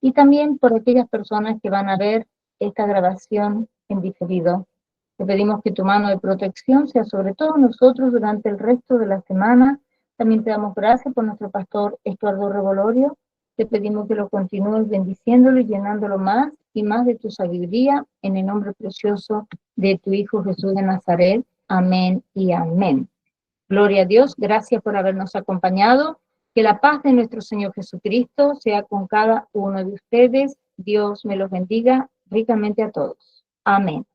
y también por aquellas personas que van a ver esta grabación en diferido. Te pedimos que tu mano de protección sea sobre todos nosotros durante el resto de la semana. También te damos gracias por nuestro pastor Estuardo Revolorio. Te pedimos que lo continúes bendiciéndolo y llenándolo más y más de tu sabiduría, en el nombre precioso de tu Hijo Jesús de Nazaret. Amén y amén. Gloria a Dios, gracias por habernos acompañado. Que la paz de nuestro Señor Jesucristo sea con cada uno de ustedes. Dios me los bendiga ricamente a todos. Amén.